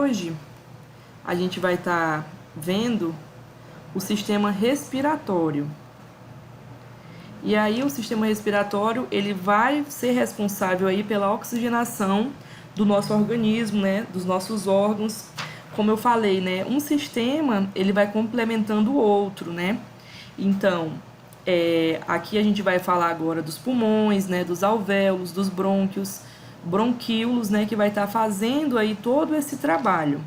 hoje a gente vai estar vendo o sistema respiratório. E aí o sistema respiratório, ele vai ser responsável aí pela oxigenação do nosso organismo, né, dos nossos órgãos. Como eu falei, né, um sistema, ele vai complementando o outro, né? Então, aqui a gente vai falar agora dos pulmões, né, dos alvéolos, dos brônquios, bronquíolos, né, que vai estar fazendo aí todo esse trabalho.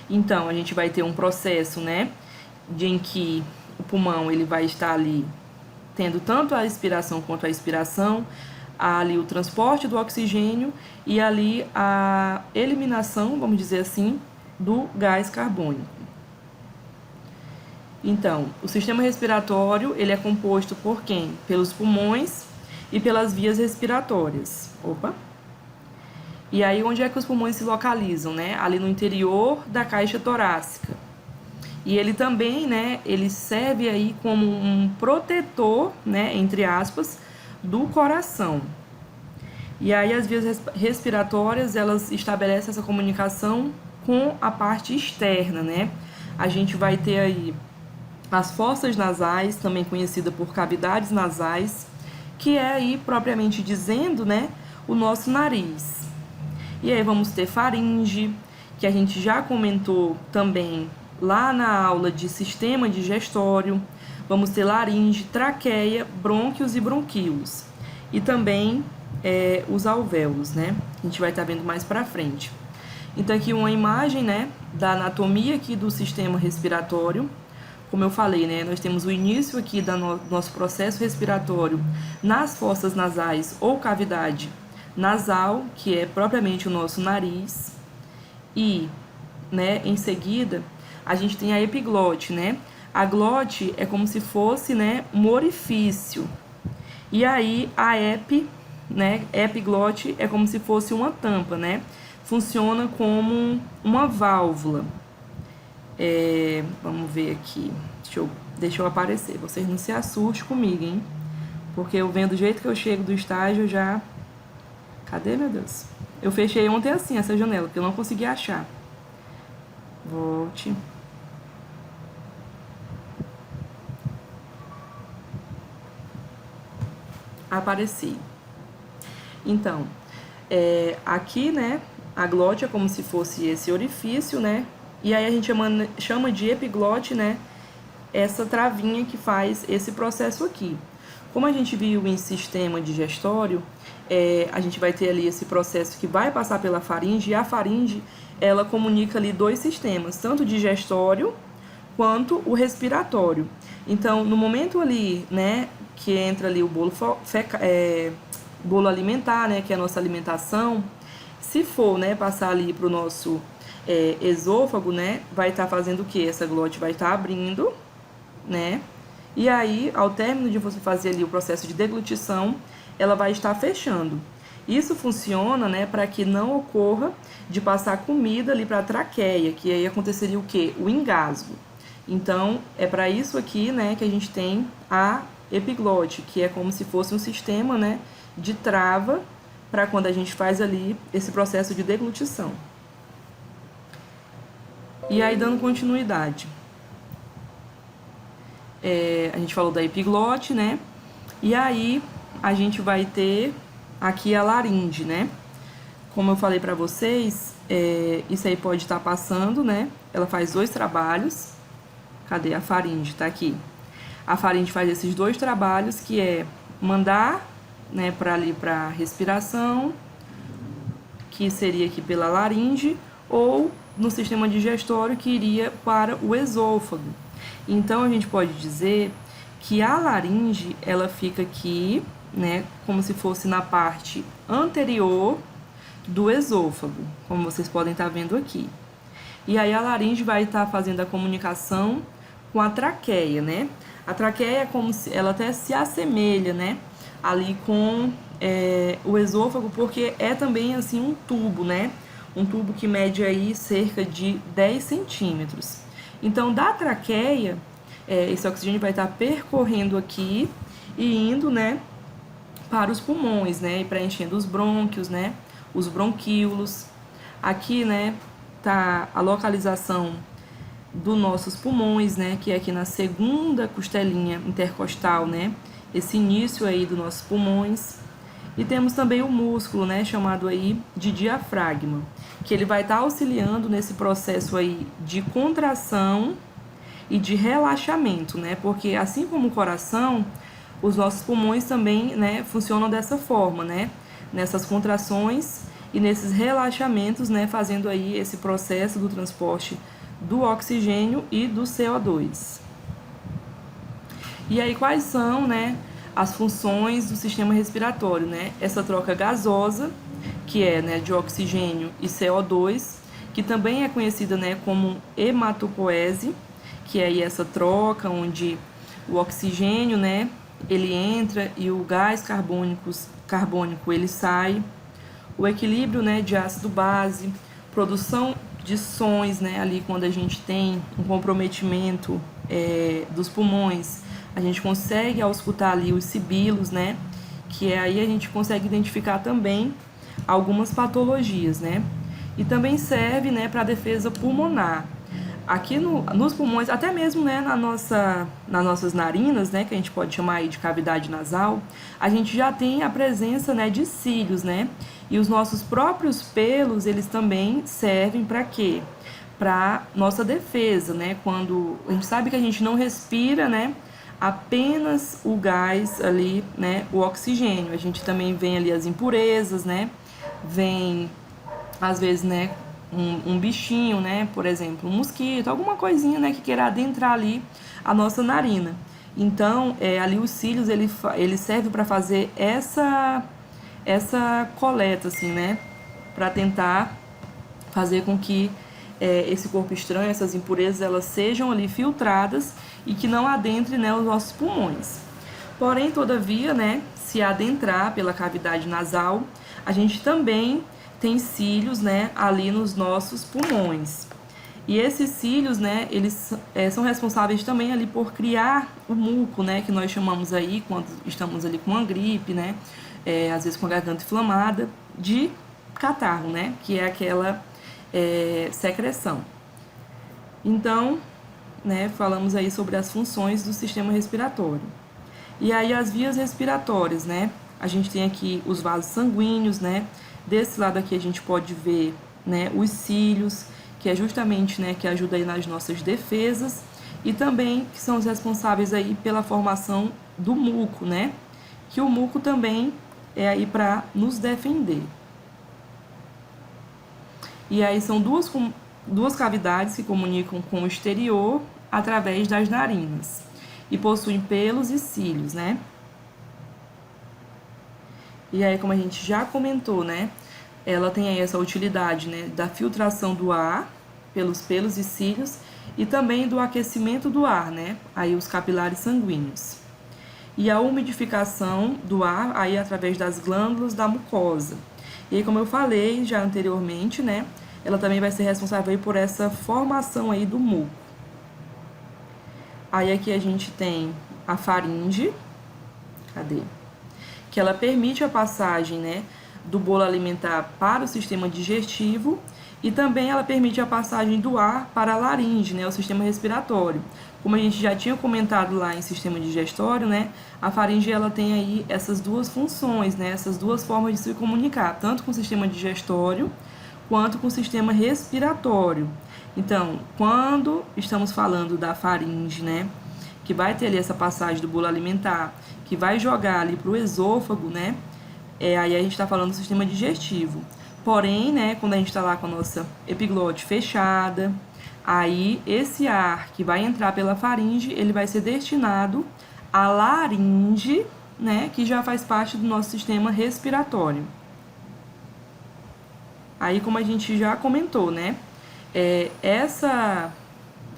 Então, a gente vai ter um processo, né, em que o pulmão ele vai estar ali tendo tanto a inspiração quanto a expiração, ali o transporte do oxigênio e ali a eliminação, vamos dizer assim, do gás carbônico. Então, o sistema respiratório, ele é composto por quem? Pelos pulmões e pelas vias respiratórias. Opa! E aí, onde é que os pulmões se localizam, né? Ali no interior da caixa torácica. E ele também, né, ele serve aí como um protetor, né, entre aspas, do coração. E aí as vias respiratórias, elas estabelecem essa comunicação com a parte externa, né? A gente vai ter aí as fossas nasais, também conhecida por cavidades nasais, que é aí, propriamente dizendo, né, o nosso nariz. E aí vamos ter faringe, que a gente já comentou também lá na aula de sistema digestório. Vamos ter laringe, traqueia, brônquios e bronquíolos. E também os alvéolos, né? A gente vai estar vendo mais pra frente. Então aqui uma imagem, né, da anatomia aqui do sistema respiratório. Como eu falei, né, nós temos o início aqui do nosso processo respiratório nas fossas nasais ou cavidade nasal, que é propriamente o nosso nariz. E, né, em seguida, a gente tem a epiglote, né? A glote é como se fosse, né, um orifício. E aí a epiglote é como se fosse uma tampa, né? Funciona como uma válvula. Vamos ver aqui. Deixa eu aparecer. Vocês não se assustem comigo, hein? Porque eu vendo do jeito que eu chego do estágio, já... Cadê, meu Deus? Eu fechei ontem assim, essa janela, porque eu não consegui achar. Volte. Apareci. Então, aqui, né, a glote é como se fosse esse orifício, né? E aí a gente chama de epiglote, né, essa travinha que faz esse processo aqui. Como a gente viu em sistema digestório, a gente vai ter ali esse processo que vai passar pela faringe, e a faringe, ela comunica ali dois sistemas, tanto o digestório quanto o respiratório. Então, no momento ali, né, que entra ali o bolo alimentar, né, que é a nossa alimentação, se for, né, passar ali para o nosso esôfago, né, vai estar fazendo o quê? Essa glote vai estar abrindo, né, e aí, ao término de você fazer ali o processo de deglutição, ela vai estar fechando. Isso funciona, né, para que não ocorra de passar comida ali para a traqueia, que aí aconteceria o quê? O engasgo. Então, é para isso aqui, né, que a gente tem a epiglote, que é como se fosse um sistema, né, de trava para quando a gente faz ali esse processo de deglutição. E aí, dando continuidade. A gente falou da epiglote, né? E aí, a gente vai ter aqui a laringe, né? Como eu falei para vocês, isso aí pode estar passando, né? Ela faz dois trabalhos. Cadê a faringe? Tá aqui. A faringe faz esses dois trabalhos, que é mandar, né, para ali para respiração, que seria aqui pela laringe, ou no sistema digestório, que iria para o esôfago. Então a gente pode dizer que a laringe, ela fica aqui, né, como se fosse na parte anterior do esôfago, como vocês podem estar vendo aqui. E aí a laringe vai estar fazendo a comunicação com a traqueia, né? A traqueia é como se ela até se assemelha, né, ali com o esôfago, porque é também assim um tubo, né? Um tubo que mede aí cerca de 10 centímetros. Então, da traqueia, esse oxigênio vai estar percorrendo aqui e indo, né, para os pulmões, né, e preenchendo os brônquios, né, os bronquíolos. Aqui, né, tá a localização dos nossos pulmões, né, que é aqui na segunda costelinha intercostal, né, esse início aí dos nossos pulmões. E temos também o músculo, né, chamado aí de diafragma, que ele vai estar auxiliando nesse processo aí de contração e de relaxamento, né, porque assim como o coração, os nossos pulmões também, né, funcionam dessa forma, né, nessas contrações e nesses relaxamentos, né, fazendo aí esse processo do transporte do oxigênio e do CO2. E aí quais são, né, as funções do sistema respiratório, né? Essa troca gasosa, que é, né, de oxigênio e CO2, que também é conhecida, né, como hematopoese, que é aí essa troca onde o oxigênio, né, ele entra e o gás carbônico ele sai. O equilíbrio, né, de ácido-base, produção de sons, né, ali quando a gente tem um comprometimento dos pulmões, a gente consegue auscultar ali os sibilos, né, que aí a gente consegue identificar também algumas patologias, né, e também serve, né, para a defesa pulmonar. Aqui nos pulmões, até mesmo, né, nas nossas narinas, né, que a gente pode chamar aí de cavidade nasal, a gente já tem a presença, né, de cílios, né, e os nossos próprios pelos, eles também servem para quê? Para nossa defesa, né, quando a gente sabe que a gente não respira, né, apenas o gás ali, né, o oxigênio, a gente também vem ali as impurezas, né, vem às vezes, né, um bichinho, né, por exemplo, um mosquito, alguma coisinha, né, que queira adentrar ali a nossa narina. Então, ali os cílios, ele serve para fazer essa coleta, assim, né, para tentar fazer com que esse corpo estranho, essas impurezas, elas sejam ali filtradas e que não adentre, né, os nossos pulmões. Porém, todavia, né, se adentrar pela cavidade nasal, a gente também tem cílios, né, ali nos nossos pulmões. E esses cílios, né, eles são responsáveis também ali por criar o muco, né, que nós chamamos aí, quando estamos ali com uma gripe, né, às vezes com a garganta inflamada, de catarro, né, que é aquela secreção. Então, né, falamos aí sobre as funções do sistema respiratório. E aí as vias respiratórias, né, a gente tem aqui os vasos sanguíneos, né, desse lado aqui a gente pode ver, né, os cílios, que é justamente, né, que ajuda aí nas nossas defesas, e também que são os responsáveis aí pela formação do muco, né, que o muco também é aí para nos defender. E aí são duas cavidades que comunicam com o exterior através das narinas e possuem pelos e cílios, né? E aí, como a gente já comentou, né, ela tem aí essa utilidade, né, da filtração do ar pelos pelos e cílios e também do aquecimento do ar, né, aí os capilares sanguíneos. E a umidificação do ar aí através das glândulas da mucosa. E aí, como eu falei já anteriormente, né, ela também vai ser responsável aí por essa formação aí do muco. Aí aqui a gente tem a faringe, cadê? Que ela permite a passagem, né, do bolo alimentar para o sistema digestivo e também ela permite a passagem do ar para a laringe, né, o sistema respiratório. Como a gente já tinha comentado lá em sistema digestório, né, a faringe ela tem aí essas duas funções, né, essas duas formas de se comunicar, tanto com o sistema digestório quanto com o sistema respiratório. Então, quando estamos falando da faringe, né, que vai ter ali essa passagem do bolo alimentar, que vai jogar ali para o esôfago, né, aí a gente está falando do sistema digestivo. Porém, né, quando a gente está lá com a nossa epiglote fechada, aí esse ar que vai entrar pela faringe, ele vai ser destinado à laringe, né, que já faz parte do nosso sistema respiratório. Aí, como a gente já comentou, né,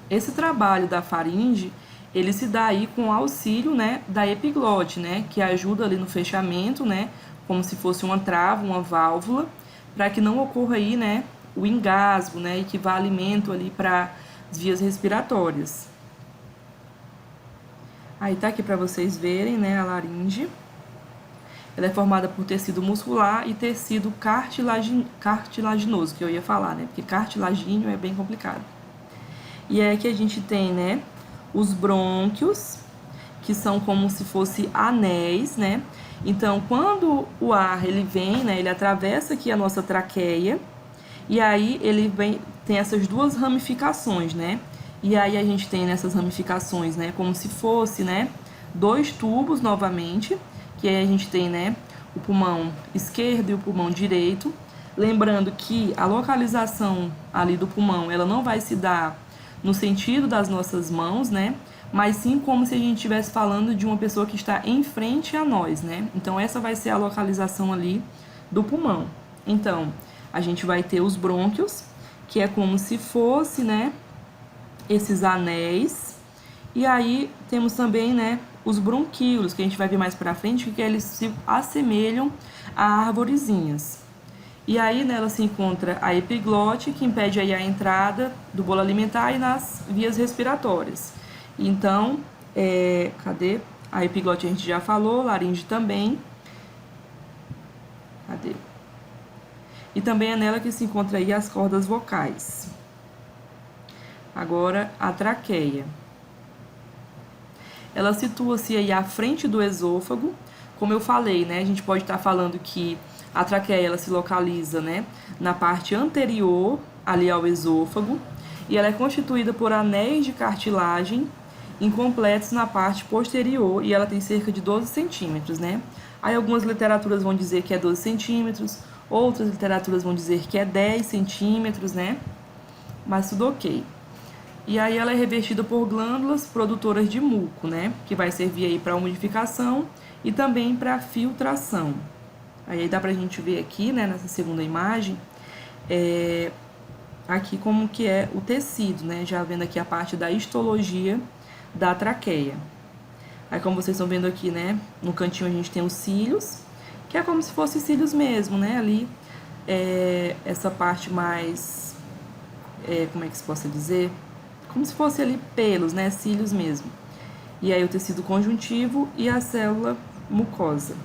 esse trabalho da faringe, ele se dá aí com auxílio, né, da epiglote, né, que ajuda ali no fechamento, né, como se fosse uma trava, uma válvula, para que não ocorra aí, né, o engasgo, né, e que vá alimento ali para as vias respiratórias. Aí tá aqui para vocês verem, né, a laringe. ela é formada por tecido muscular e tecido cartilaginoso, que eu ia falar, né? Porque cartilagíneo é bem complicado. E é que a gente tem, né, os brônquios, que são como se fosse anéis, né? Então, quando o ar ele vem, né, ele atravessa aqui a nossa traqueia, e aí ele vem, tem essas duas ramificações, né? E aí a gente tem nessas ramificações, né, como se fosse, né, dois tubos novamente, que aí a gente tem, né, o pulmão esquerdo e o pulmão direito. Lembrando que a localização ali do pulmão, ela não vai se dar no sentido das nossas mãos, né? Mas sim como se a gente estivesse falando de uma pessoa que está em frente a nós, né? Então essa vai ser a localização ali do pulmão. Então, a gente vai ter os brônquios, que é como se fosse, né, esses anéis. E aí temos também, né, os bronquíolos, que a gente vai ver mais pra frente, que eles se assemelham a arvorezinhas. E aí nela se encontra a epiglote, que impede aí a entrada do bolo alimentar e nas vias respiratórias. Então, cadê? A epiglote a gente já falou, laringe também. Cadê? E também é nela que se encontra aí as cordas vocais. Agora, a traqueia. Ela situa-se aí à frente do esôfago. Como eu falei, né? A gente pode estar falando que a traqueia ela se localiza, né, na parte anterior, ali ao esôfago, e ela é constituída por anéis de cartilagem incompletos na parte posterior, e ela tem cerca de 12 centímetros, né? Aí algumas literaturas vão dizer que é 12 centímetros, outras literaturas vão dizer que é 10 centímetros, né? Mas tudo ok. E aí ela é revestida por glândulas produtoras de muco, né? Que vai servir aí para umidificação e também para filtração. Aí dá pra gente ver aqui, né, nessa segunda imagem, aqui como que é o tecido, né? Já vendo aqui a parte da histologia da traqueia. Aí como vocês estão vendo aqui, né, no cantinho a gente tem os cílios, que é como se fossem cílios mesmo, né? Ali, essa parte mais, como é que se possa dizer? Como se fosse ali pelos, né? Cílios mesmo. E aí o tecido conjuntivo e a célula mucosa.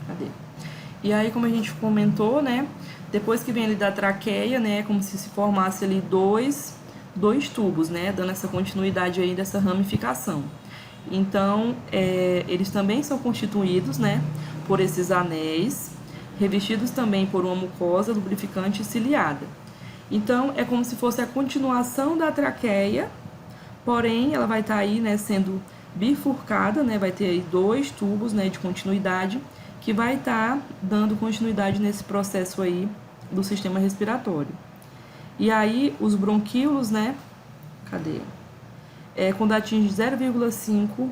Cadê? E aí, como a gente comentou, né? Depois que vem ali da traqueia, né? É como se formasse ali dois tubos, né? Dando essa continuidade aí dessa ramificação. Então, eles também são constituídos, né? Por esses anéis, revestidos também por uma mucosa lubrificante ciliada. Então, é como se fosse a continuação da traqueia, porém, ela vai estar aí, né, sendo bifurcada, né, vai ter aí dois tubos, né, de continuidade, que vai estar dando continuidade nesse processo aí do sistema respiratório. E aí, os bronquíolos, né, cadê? Quando atinge 0,5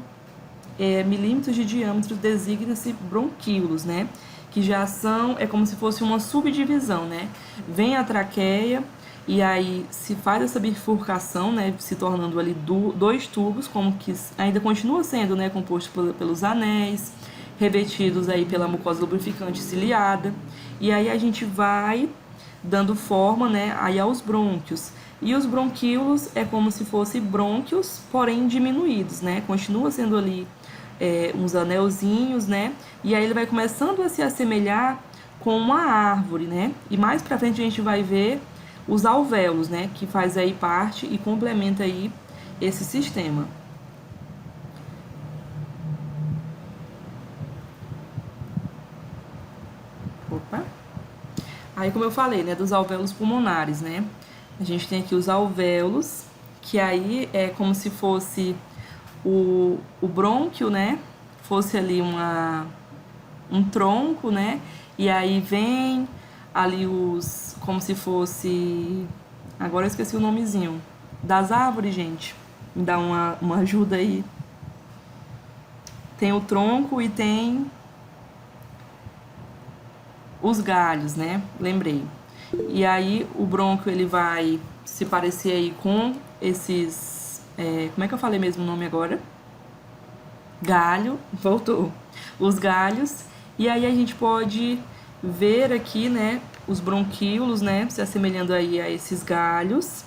milímetros de diâmetro, designa-se bronquíolos, né? Que já são, como se fosse uma subdivisão, né? Vem a traqueia e aí se faz essa bifurcação, né? Se tornando ali dois tubos, como que ainda continua sendo, né? Composto pelos anéis, revestidos aí pela mucosa lubrificante ciliada. E aí a gente vai dando forma, né? Aí aos brônquios. E os bronquíolos é como se fossem brônquios, porém diminuídos, né? Continua sendo ali uns anelzinhos, né? E aí ele vai começando a se assemelhar com uma árvore, né? E mais pra frente a gente vai ver os alvéolos, né? Que faz aí parte e complementa aí esse sistema. Opa! Aí, como eu falei, né? Dos alvéolos pulmonares, né? A gente tem aqui os alvéolos, que aí é como se fosse o brônquio, né? Fosse ali um tronco, né? E aí vem ali como se fosse... Agora eu esqueci o nomezinho. Das árvores, gente. Me dá uma ajuda aí. Tem o tronco e tem os galhos, né? Lembrei. E aí o brônquio ele vai se parecer aí com esses... como é que eu falei mesmo o nome agora? Galho, voltou. Os galhos. E aí a gente pode ver aqui, né, os bronquíolos, né, se assemelhando aí a esses galhos,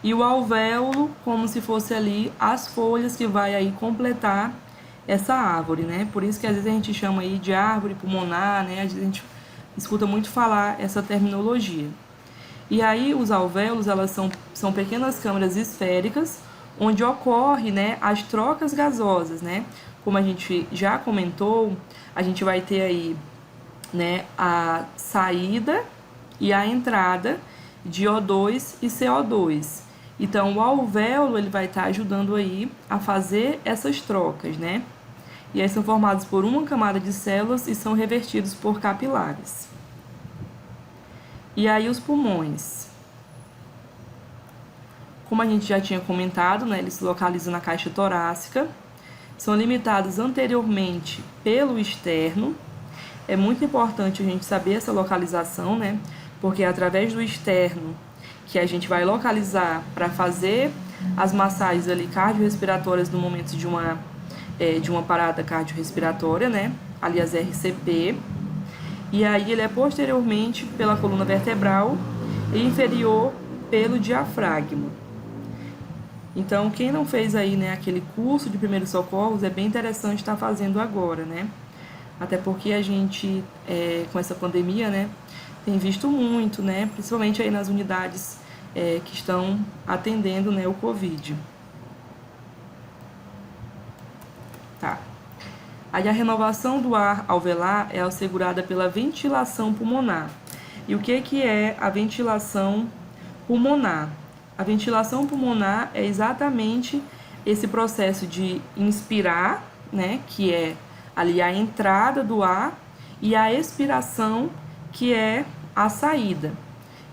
e o alvéolo como se fosse ali as folhas que vai aí completar essa árvore, né? Por isso que às vezes a gente chama aí de árvore pulmonar, né? Às vezes a gente escuta muito falar essa terminologia. E aí os alvéolos, elas são pequenas câmaras esféricas onde ocorre, né, as trocas gasosas, né? Como a gente já comentou, a gente vai ter aí, né, a saída e a entrada de O2 e CO2. Então, o alvéolo ele vai estar ajudando aí a fazer essas trocas, né? E aí são formados por uma camada de células e são revertidos por capilares. E aí os pulmões. Como a gente já tinha comentado, né, eles se localizam na caixa torácica, são limitados anteriormente pelo externo. É muito importante a gente saber essa localização, né? Porque é através do externo que a gente vai localizar para fazer as massagens ali cardiorrespiratórias no momento de uma parada cardiorrespiratória, né? Ali as RCP. E aí ele é posteriormente pela coluna vertebral e inferior pelo diafragma. Então, quem não fez aí, né, aquele curso de primeiros socorros, é bem interessante estar fazendo agora, né? Até porque a gente, com essa pandemia, né, tem visto muito, né, principalmente aí nas unidades que estão atendendo, né, o Covid. Tá. Aí a renovação do ar alveolar é assegurada pela ventilação pulmonar. E o que é a ventilação pulmonar? A ventilação pulmonar é exatamente esse processo de inspirar, né, que é ali a entrada do ar, e a expiração, que é a saída.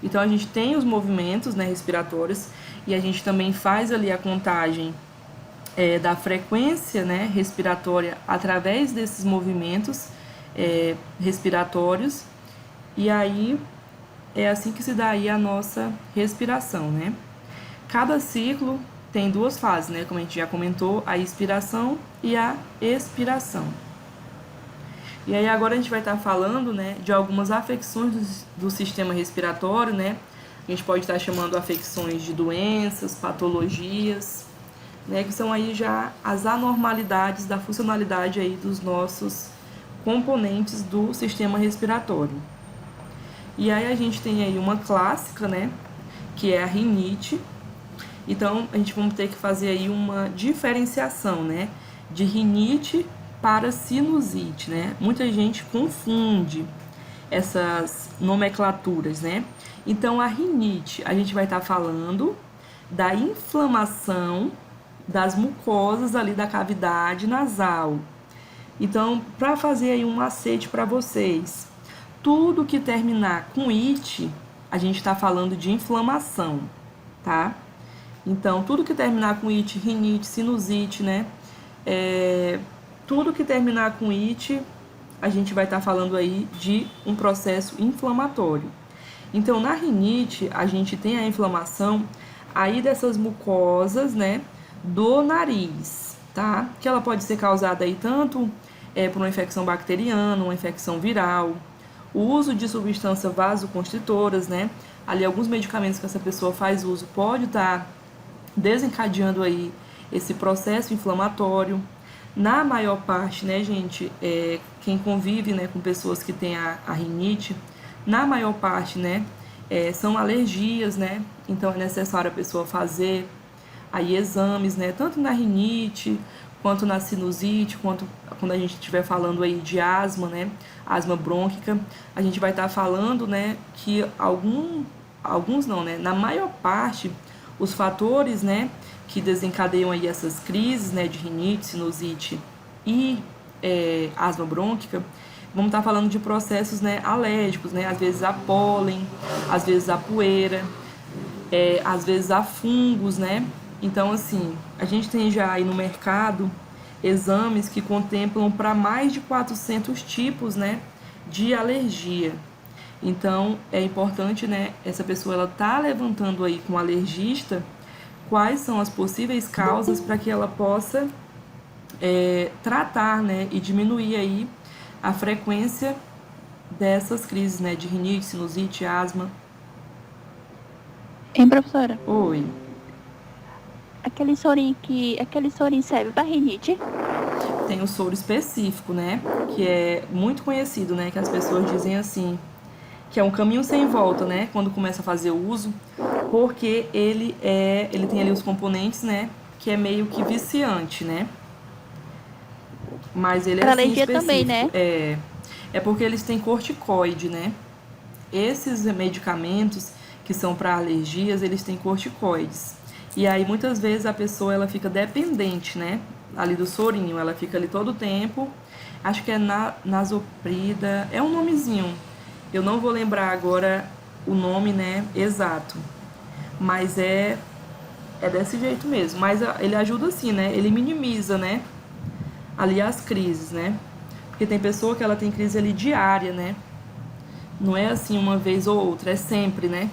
Então, a gente tem os movimentos, né, respiratórios, e a gente também faz ali a contagem da frequência, né, respiratória através desses movimentos respiratórios, e aí é assim que se dá aí a nossa respiração, né? Cada ciclo tem duas fases, né, como a gente já comentou, a inspiração e a expiração. E aí agora a gente vai estar falando, né, de algumas afecções do sistema respiratório, né? A gente pode estar chamando afecções de doenças, patologias, né, que são aí já as anormalidades da funcionalidade aí dos nossos componentes do sistema respiratório. E aí a gente tem aí uma clássica, né, que é a rinite. Então a gente vai ter que fazer aí uma diferenciação, né, de rinite para sinusite, né? Muita gente confunde essas nomenclaturas, né? Então a rinite, a gente vai estar falando da inflamação das mucosas ali da cavidade nasal. Então, para fazer aí um macete para vocês, tudo que terminar com it, a gente está falando de inflamação, tá? Então, tudo que terminar com it, rinite, sinusite, né? Tudo que terminar com it, a gente vai estar falando aí de um processo inflamatório. Então, na rinite, a gente tem a inflamação aí dessas mucosas, né, do nariz, tá? Que ela pode ser causada aí tanto por uma infecção bacteriana, uma infecção viral, o uso de substâncias vasoconstritoras, né? Ali alguns medicamentos que essa pessoa faz uso pode estar desencadeando aí esse processo inflamatório. Na maior parte, né, gente, quem convive, né, com pessoas que têm a rinite, na maior parte, né, são alergias, né, então é necessário a pessoa fazer aí exames, né, tanto na rinite, quanto na sinusite, quanto quando a gente estiver falando aí de asma, né, asma brônquica, a gente vai estar falando, né, que alguns não, né, na maior parte, os fatores, né, que desencadeiam aí essas crises, né, de rinite, sinusite e asma brônquica, vamos estar falando de processos, né, alérgicos, né, às vezes a pólen, às vezes a poeira, às vezes a fungos, né. Então, assim, a gente tem já aí no mercado exames que contemplam para mais de 400 tipos, né, de alergia. Então, é importante, né, essa pessoa ela tá levantando aí com o alergista quais são as possíveis causas para que ela possa tratar, né, e diminuir aí a frequência dessas crises, né, de rinite, sinusite, asma. Hein, professora? Oi. Aquele sorinho serve para rinite? Tem o soro específico, né, que é muito conhecido, né, que as pessoas dizem assim, que é um caminho sem volta, né, quando começa a fazer o uso, porque ele tem ali os componentes, né, que é meio que viciante, né? Mas ele é Para assim alergia também, específico. né? É porque eles têm corticoide, né? Esses medicamentos que são para alergias, eles têm corticoides. E aí muitas vezes a pessoa ela fica dependente, né? Ali do sorinho, ela fica ali todo o tempo. Acho que é nasoprida, é um nomezinho. Eu não vou lembrar agora o nome, né, exato. Mas é desse jeito mesmo. Mas ele ajuda assim, né? Ele minimiza, né? Ali as crises, né? Porque tem pessoa que ela tem crise ali diária, né? Não é assim uma vez ou outra, é sempre, né?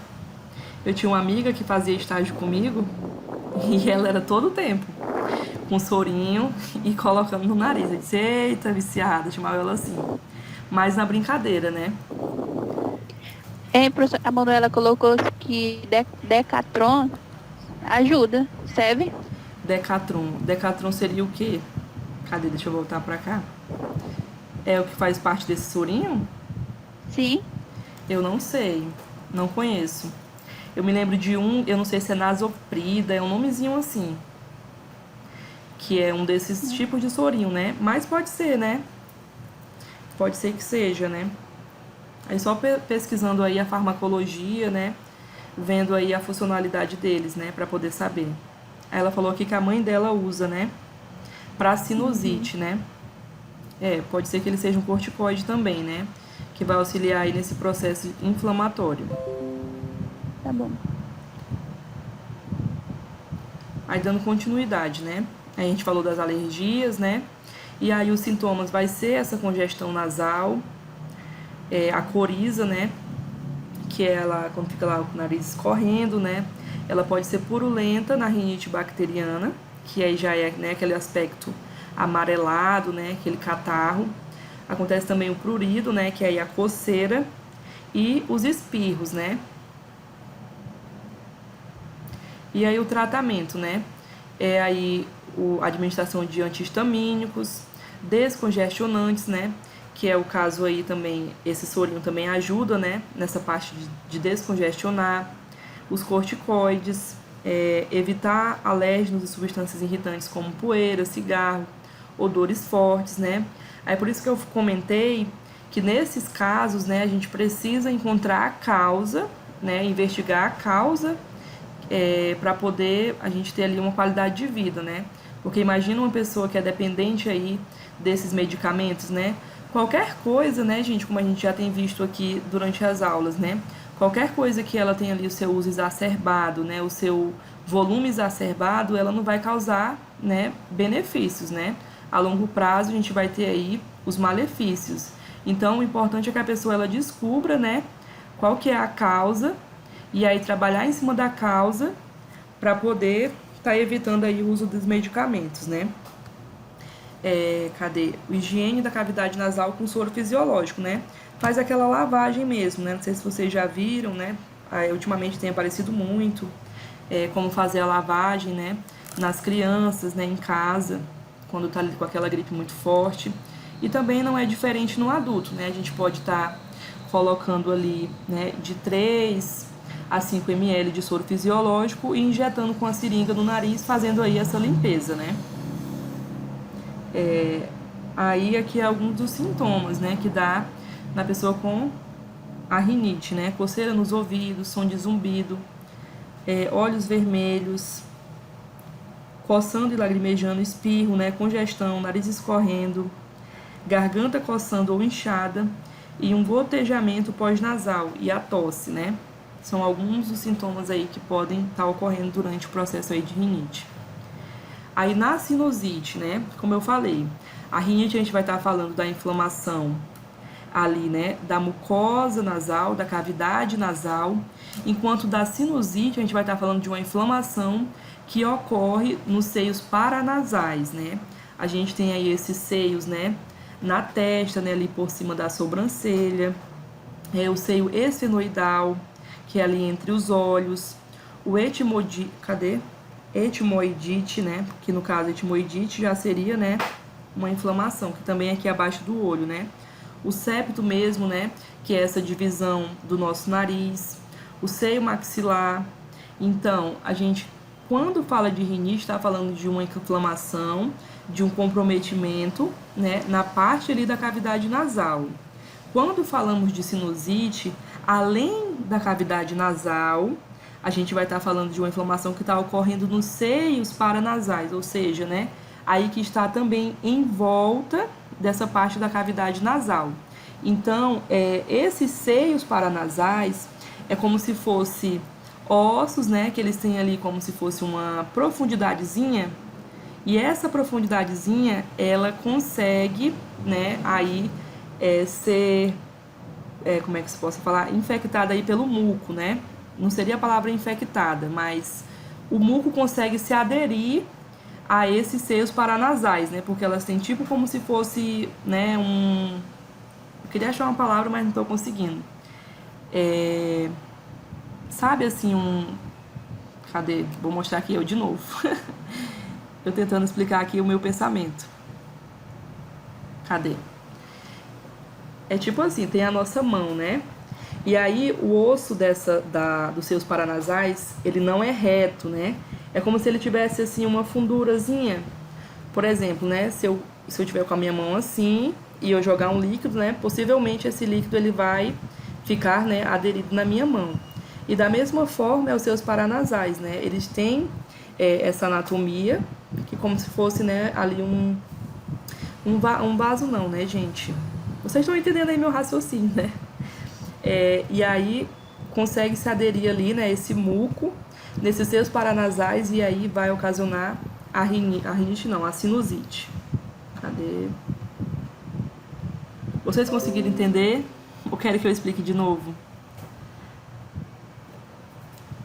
Eu tinha uma amiga que fazia estágio comigo e ela era todo o tempo com sorinho e colocando no nariz. Eu disse, eita, viciada, chamava ela assim. Mas na brincadeira, né? Hein, professora? A Manuela colocou que Decatron ajuda, serve? Decatron. Decatron seria o quê? Cadê? Deixa eu voltar pra cá. É o que faz parte desse sorinho? Sim. Eu não sei. Não conheço. Eu me lembro de um, eu não sei se é nasoprida, é um nomezinho assim. Que é um desses tipos de sorinho, né? Mas pode ser, né? Pode ser que seja, né? Aí só pesquisando aí a farmacologia, né? Vendo aí a funcionalidade deles, né? Pra poder saber. Aí ela falou aqui que a mãe dela usa, né? Pra Uhum. sinusite, né? Pode ser que ele seja um corticoide também, né? Que vai auxiliar aí nesse processo inflamatório. Tá bom. Aí dando continuidade, né? Aí a gente falou das alergias, né? E aí os sintomas vai ser essa congestão nasal, a coriza, né? Que ela, quando fica lá com o nariz escorrendo, né? Ela pode ser purulenta na rinite bacteriana, que aí já é, né, aquele aspecto amarelado, né? Aquele catarro. Acontece também o prurido, né? Que é aí a coceira e os espirros, né? E aí o tratamento, né? É aí a administração de antihistamínicos, descongestionantes, né? Que é o caso aí também, esse sorinho também ajuda, né? Nessa parte de descongestionar. Os corticoides, evitar alérgenos e substâncias irritantes como poeira, cigarro, odores fortes, né? Aí por isso que eu comentei que nesses casos, né, a gente precisa encontrar a causa, né, investigar a causa para poder a gente ter ali uma qualidade de vida, né? Porque imagina uma pessoa que é dependente aí desses medicamentos, né? Qualquer coisa, né, gente, como a gente já tem visto aqui durante as aulas, né? Qualquer coisa que ela tenha ali o seu uso exacerbado, né, o seu volume exacerbado, ela não vai causar, né, benefícios, né? A longo prazo a gente vai ter aí os malefícios. Então, o importante é que a pessoa ela descubra, né, qual que é a causa e aí trabalhar em cima da causa para poder estar evitando aí o uso dos medicamentos, né? Cadê? O higiene da cavidade nasal com soro fisiológico, né? Faz aquela lavagem mesmo, né? Não sei se vocês já viram, né? Ultimamente tem aparecido muito como fazer a lavagem, né? Nas crianças, né? Em casa, quando tá ali com aquela gripe muito forte. E também não é diferente no adulto, né? A gente pode estar colocando ali, né? De 3 a 5 ml de soro fisiológico e injetando com a seringa no nariz, fazendo aí essa limpeza, né? Aí aqui é alguns dos sintomas, né, que dá na pessoa com a rinite, né? Coceira nos ouvidos, som de zumbido, olhos vermelhos, coçando e lagrimejando, espirro, né? Congestão, nariz escorrendo, garganta coçando ou inchada e um gotejamento pós-nasal e a tosse, né? São alguns dos sintomas aí que podem estar ocorrendo durante o processo aí de rinite. Aí na sinusite, né? Como eu falei, a rinite a gente vai estar falando da inflamação ali, né? Da mucosa nasal, da cavidade nasal, enquanto da sinusite a gente vai estar falando de uma inflamação que ocorre nos seios paranasais, né? A gente tem aí esses seios, né? Na testa, né? Ali por cima da sobrancelha. o seio esfenoidal, que é ali entre os olhos, o etimoidite, né, que no caso etimoidite já seria, né, uma inflamação, que também é aqui abaixo do olho, né, o septo mesmo, né, que é essa divisão do nosso nariz, o seio maxilar. Então, a gente, quando fala de rinite, está falando de uma inflamação, de um comprometimento, né, na parte ali da cavidade nasal. Quando falamos de sinusite, além da cavidade nasal, a gente vai estar falando de uma inflamação que está ocorrendo nos seios paranasais, ou seja, né, aí que está também em volta dessa parte da cavidade nasal. Então, esses seios paranasais é como se fosse ossos, né, que eles têm ali como se fosse uma profundidadezinha, e essa profundidadezinha, ela consegue, né, aí ser, como é que se possa falar, infectada aí pelo muco, né? Não seria a palavra infectada, mas o muco consegue se aderir a esses seios paranasais, né? Porque elas têm tipo como se fosse, né, eu queria achar uma palavra, mas não estou conseguindo. Sabe assim, Cadê? Vou mostrar aqui eu de novo. Eu tentando explicar aqui o meu pensamento. Cadê? É tipo assim, tem a nossa mão, né? E aí o osso dos seus paranasais, ele não é reto, né? É como se ele tivesse assim uma fundurazinha. Por exemplo, né? Se eu tiver com a minha mão assim e eu jogar um líquido, né? Possivelmente esse líquido ele vai ficar, né, aderido na minha mão. E da mesma forma, os seus paranasais, né? Eles têm essa anatomia, que como se fosse, né, ali um vaso não, né, gente? Vocês estão entendendo aí meu raciocínio, né? E aí consegue se aderir ali, né, esse muco nesses seus paranasais e aí vai ocasionar a rinite não, a sinusite. Cadê? Vocês conseguiram entender? Ou querem que eu explique de novo?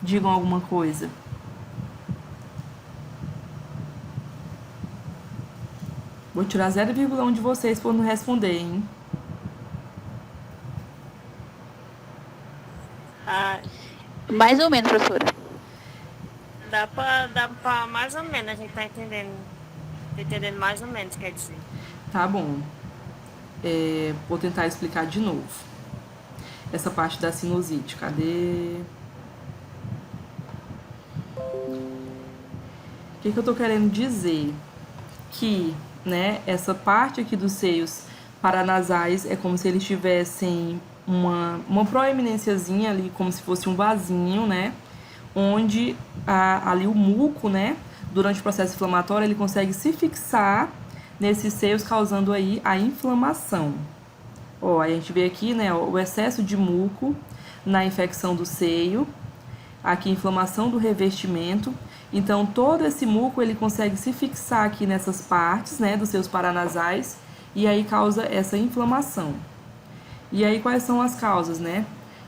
Digam alguma coisa. Vou tirar 0,1 de vocês por não responder, hein? Ah, Mais ou menos, professora. dá pra mais ou menos, a gente tá entendendo. Tá entendendo mais ou menos, quer dizer. Tá bom. Vou tentar explicar de novo. Essa parte da sinusite. Cadê? O que eu tô querendo dizer? Que, né, essa parte aqui dos seios paranasais é como se eles tivessem uma proeminênciazinha ali, como se fosse um vasinho, né? Onde ali o muco, né, durante o processo inflamatório, ele consegue se fixar nesses seios, causando aí a inflamação. Ó, a gente vê aqui, né, o excesso de muco na infecção do seio, aqui inflamação do revestimento. Então, todo esse muco, ele consegue se fixar aqui nessas partes, né, dos seus paranasais, e aí causa essa inflamação. E aí, quais são as causas, né?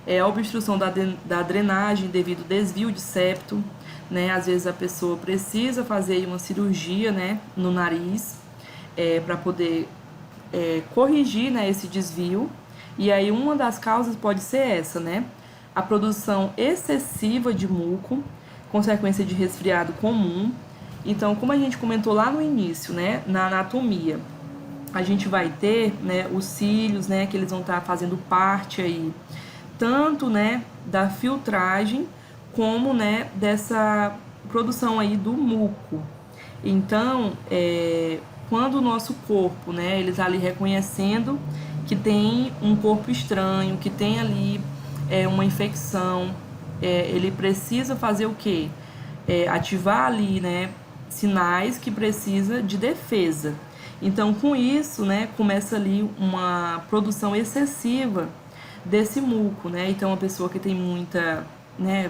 A obstrução da drenagem devido ao desvio de septo, né? Às vezes a pessoa precisa fazer uma cirurgia, né, no nariz, para poder corrigir, né, esse desvio. E aí, uma das causas pode ser essa, né? A produção excessiva de muco, consequência de resfriado comum. Então, como a gente comentou lá no início, né, na anatomia, a gente vai ter, né, os cílios, né, que eles vão estar fazendo parte aí, tanto, né, da filtragem, como, né, dessa produção aí do muco. Então, quando o nosso corpo, né, eles ali reconhecendo que tem um corpo estranho, que tem ali uma infecção, ele precisa fazer o quê? Ativar ali, né, sinais que precisa de defesa. Então, com isso, né, começa ali uma produção excessiva desse muco, né? Então, uma pessoa que tem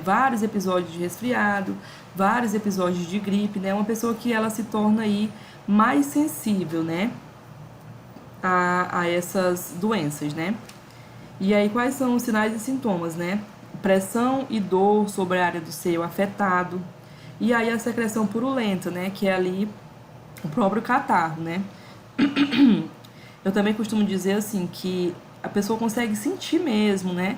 vários episódios de resfriado, vários episódios de gripe, né? Uma pessoa que ela se torna aí mais sensível, né, a essas doenças, né? E aí, quais são os sinais e sintomas, né? Pressão e dor sobre a área do seio afetado. E aí, a secreção purulenta, né? Que é ali o próprio catarro, né? Eu também costumo dizer, assim, que a pessoa consegue sentir mesmo, né?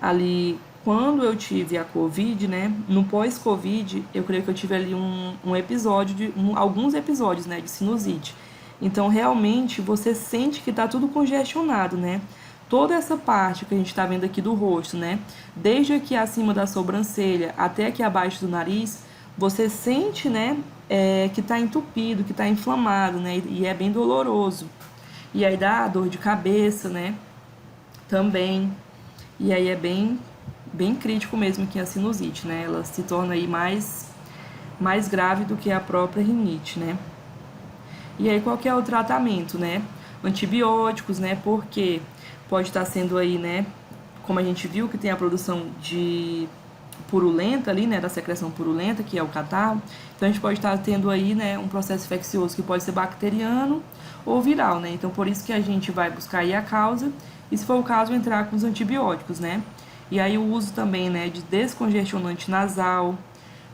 Ali, quando eu tive a Covid, né? No pós-Covid, eu creio que eu tive ali um episódio, alguns episódios, né? De sinusite. Então, realmente, você sente que tá tudo congestionado, né? Toda essa parte que a gente tá vendo aqui do rosto, né? Desde aqui acima da sobrancelha até aqui abaixo do nariz, você sente, né? Que tá entupido, que tá inflamado, né? E é bem doloroso. E aí dá dor de cabeça, né? Também. E aí é bem crítico mesmo que a sinusite, né? Ela se torna aí mais grave do que a própria rinite, né? E aí qual que é o tratamento, né? Antibióticos, né? Porque pode estar sendo aí, né? Como a gente viu que tem a produção de purulenta ali, né? Da secreção purulenta, que é o catarro. Então a gente pode estar tendo aí, né? Um processo infeccioso que pode ser bacteriano ou viral, né? Então por isso que a gente vai buscar aí a causa e, se for o caso, entrar com os antibióticos, né? E aí o uso também, né, de descongestionante nasal,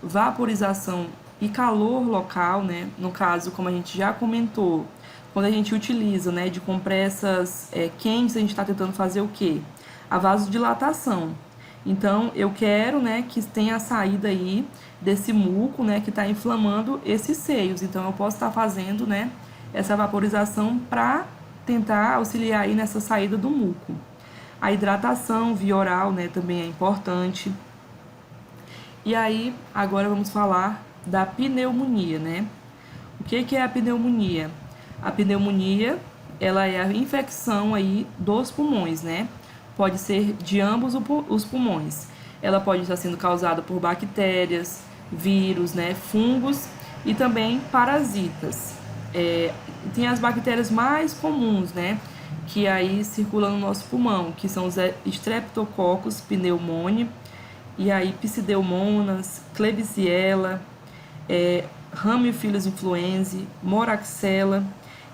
vaporização e calor local, né? No caso, como a gente já comentou, quando a gente utiliza, né, de compressas quentes, a gente está tentando fazer o quê? A vasodilatação. Então, eu quero, né, que tenha a saída aí desse muco, né, que está inflamando esses seios. Então, eu posso estar fazendo, né, essa vaporização para tentar auxiliar aí nessa saída do muco. A hidratação via oral, né, também é importante. E aí, agora vamos falar da pneumonia, né? O que é a pneumonia? A pneumonia, ela é a infecção aí dos pulmões, né? Pode ser de ambos os pulmões. Ela pode estar sendo causada por bactérias, vírus, né, fungos e também parasitas. Tem as bactérias mais comuns, né, que aí circulam no nosso pulmão, que são os Streptococcus pneumoniae, e aí Pseudomonas, Klebsiella, Haemophilus influenzae, Moraxella,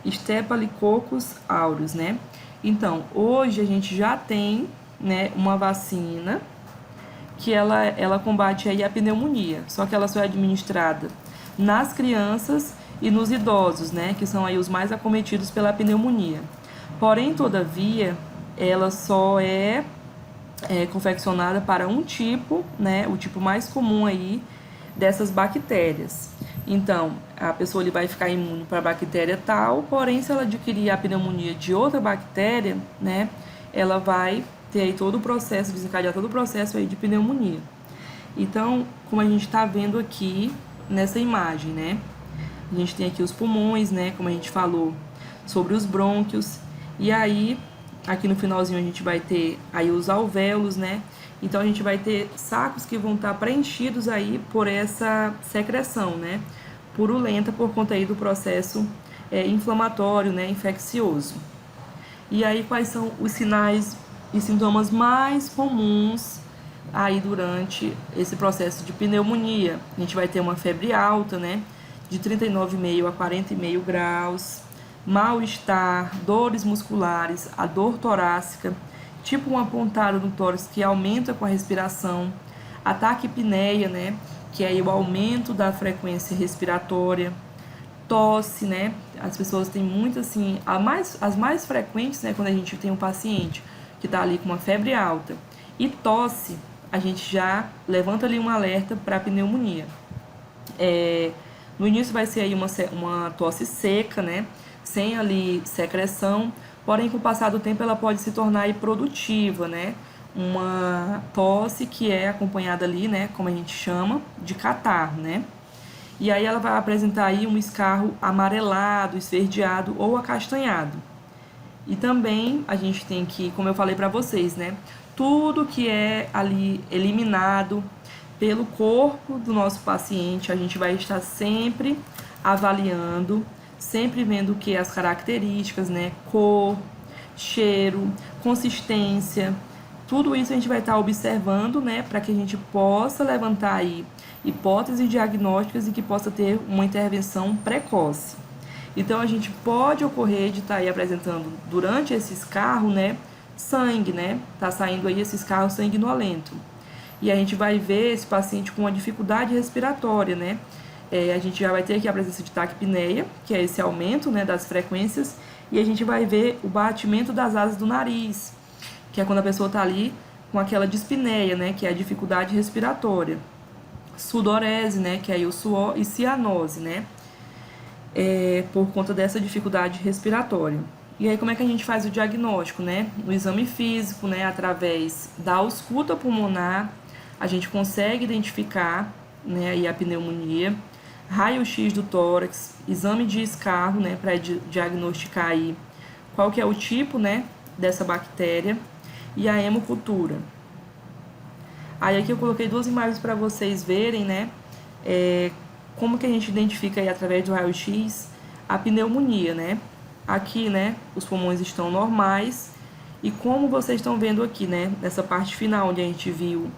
Staphylococcus aureus, né? Então, hoje a gente já tem, né, uma vacina que ela combate aí a pneumonia, só que ela só é administrada nas crianças e nos idosos, né, que são aí os mais acometidos pela pneumonia. Porém, todavia, ela só é confeccionada para um tipo, né, o tipo mais comum aí dessas bactérias. Então, a pessoa ele vai ficar imune para a bactéria tal, porém, se ela adquirir a pneumonia de outra bactéria, né, ela vai ter aí todo o processo, desencadear todo o processo aí de pneumonia. Então, como a gente está vendo aqui nessa imagem, né, a gente tem aqui os pulmões, né, como a gente falou, sobre os brônquios, e aí, aqui no finalzinho a gente vai ter aí os alvéolos, né, então a gente vai ter sacos que vão estar preenchidos aí por essa secreção, né, purulenta por conta aí do processo inflamatório, né, infeccioso. E aí quais são os sinais e sintomas mais comuns aí durante esse processo de pneumonia? A gente vai ter uma febre alta, né, de 39,5 a 40,5 graus, mal-estar, dores musculares, a dor torácica, tipo uma pontada no tórax que aumenta com a respiração, a taquipneia, né, que é o aumento da frequência respiratória, tosse, né, as pessoas têm muito assim, as mais frequentes, né, quando a gente tem um paciente que está ali com uma febre alta e tosse, a gente já levanta ali um alerta para pneumonia. No início vai ser aí uma tosse seca, né, sem ali secreção, porém com o passar do tempo ela pode se tornar aí produtiva, né, uma tosse que é acompanhada ali, né, como a gente chama, de catarro, né, e aí ela vai apresentar aí um escarro amarelado, esverdeado ou acastanhado. E também a gente tem que, como eu falei para vocês, né, tudo que é ali eliminado pelo corpo do nosso paciente, a gente vai estar sempre avaliando, sempre vendo o que as características, né, cor, cheiro, consistência, tudo isso a gente vai estar observando, né, para que a gente possa levantar aí hipóteses diagnósticas e que possa ter uma intervenção precoce. Então, a gente pode ocorrer de estar aí apresentando, durante esse escarro, né, sangue, né, tá saindo aí esse escarro sanguinolento. E a gente vai ver esse paciente com uma dificuldade respiratória, né, a gente já vai ter aqui a presença de taquipneia, que é esse aumento, né, das frequências, E a gente vai ver o batimento das asas do nariz, que é quando a pessoa está ali com aquela dispneia, né, que é a dificuldade respiratória. Sudorese, né, que é aí o suor, e cianose, né, por conta dessa dificuldade respiratória. E aí como é que a gente faz o diagnóstico, né? No exame físico, né, através da ausculta pulmonar, a gente consegue identificar, né, aí a pneumonia, raio-x do tórax, exame de escarro, né, para diagnosticar aí qual que é o tipo, né, dessa bactéria, e a hemocultura. Aí aqui eu coloquei duas imagens para vocês verem, né, como que a gente identifica aí através do raio-x a pneumonia, né? Aqui, né, os pulmões estão normais e como vocês estão vendo aqui, né, nessa parte final onde a gente viu,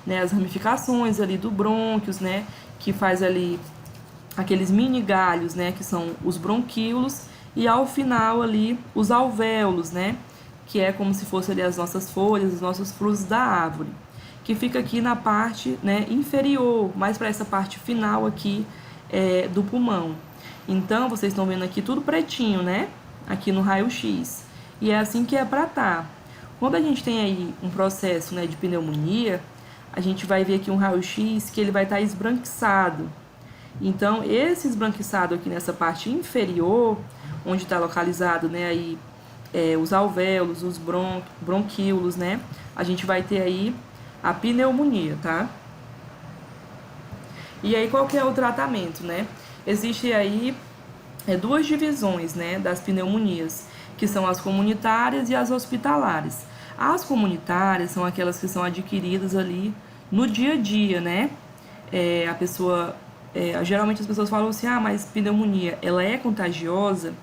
né, as ramificações ali do brônquios, né, que faz ali aqueles mini galhos, né, que são os bronquíolos, e ao final ali os alvéolos, né, que é como se fosse ali as nossas folhas, os nossos frutos da árvore, que fica aqui na parte, né, inferior, mais para essa parte final aqui do pulmão. Então, vocês estão vendo aqui tudo pretinho, né, aqui no raio-x, e é assim que é para estar. Quando a gente tem aí um processo, né, de pneumonia, a gente vai ver aqui um raio-x que ele vai estar esbranquiçado. Então, esse esbranquiçado aqui nessa parte inferior, onde está localizado, né, aí, os alvéolos, os bronquíolos, né, a gente vai ter aí a pneumonia, tá? E aí, qual que é o tratamento, né? Existe aí duas divisões, né, das pneumonias, que são as comunitárias e as hospitalares. As comunitárias são aquelas que são adquiridas ali no dia a dia, né? A pessoa, geralmente as pessoas falam assim, mas pneumonia, ela é contagiosa?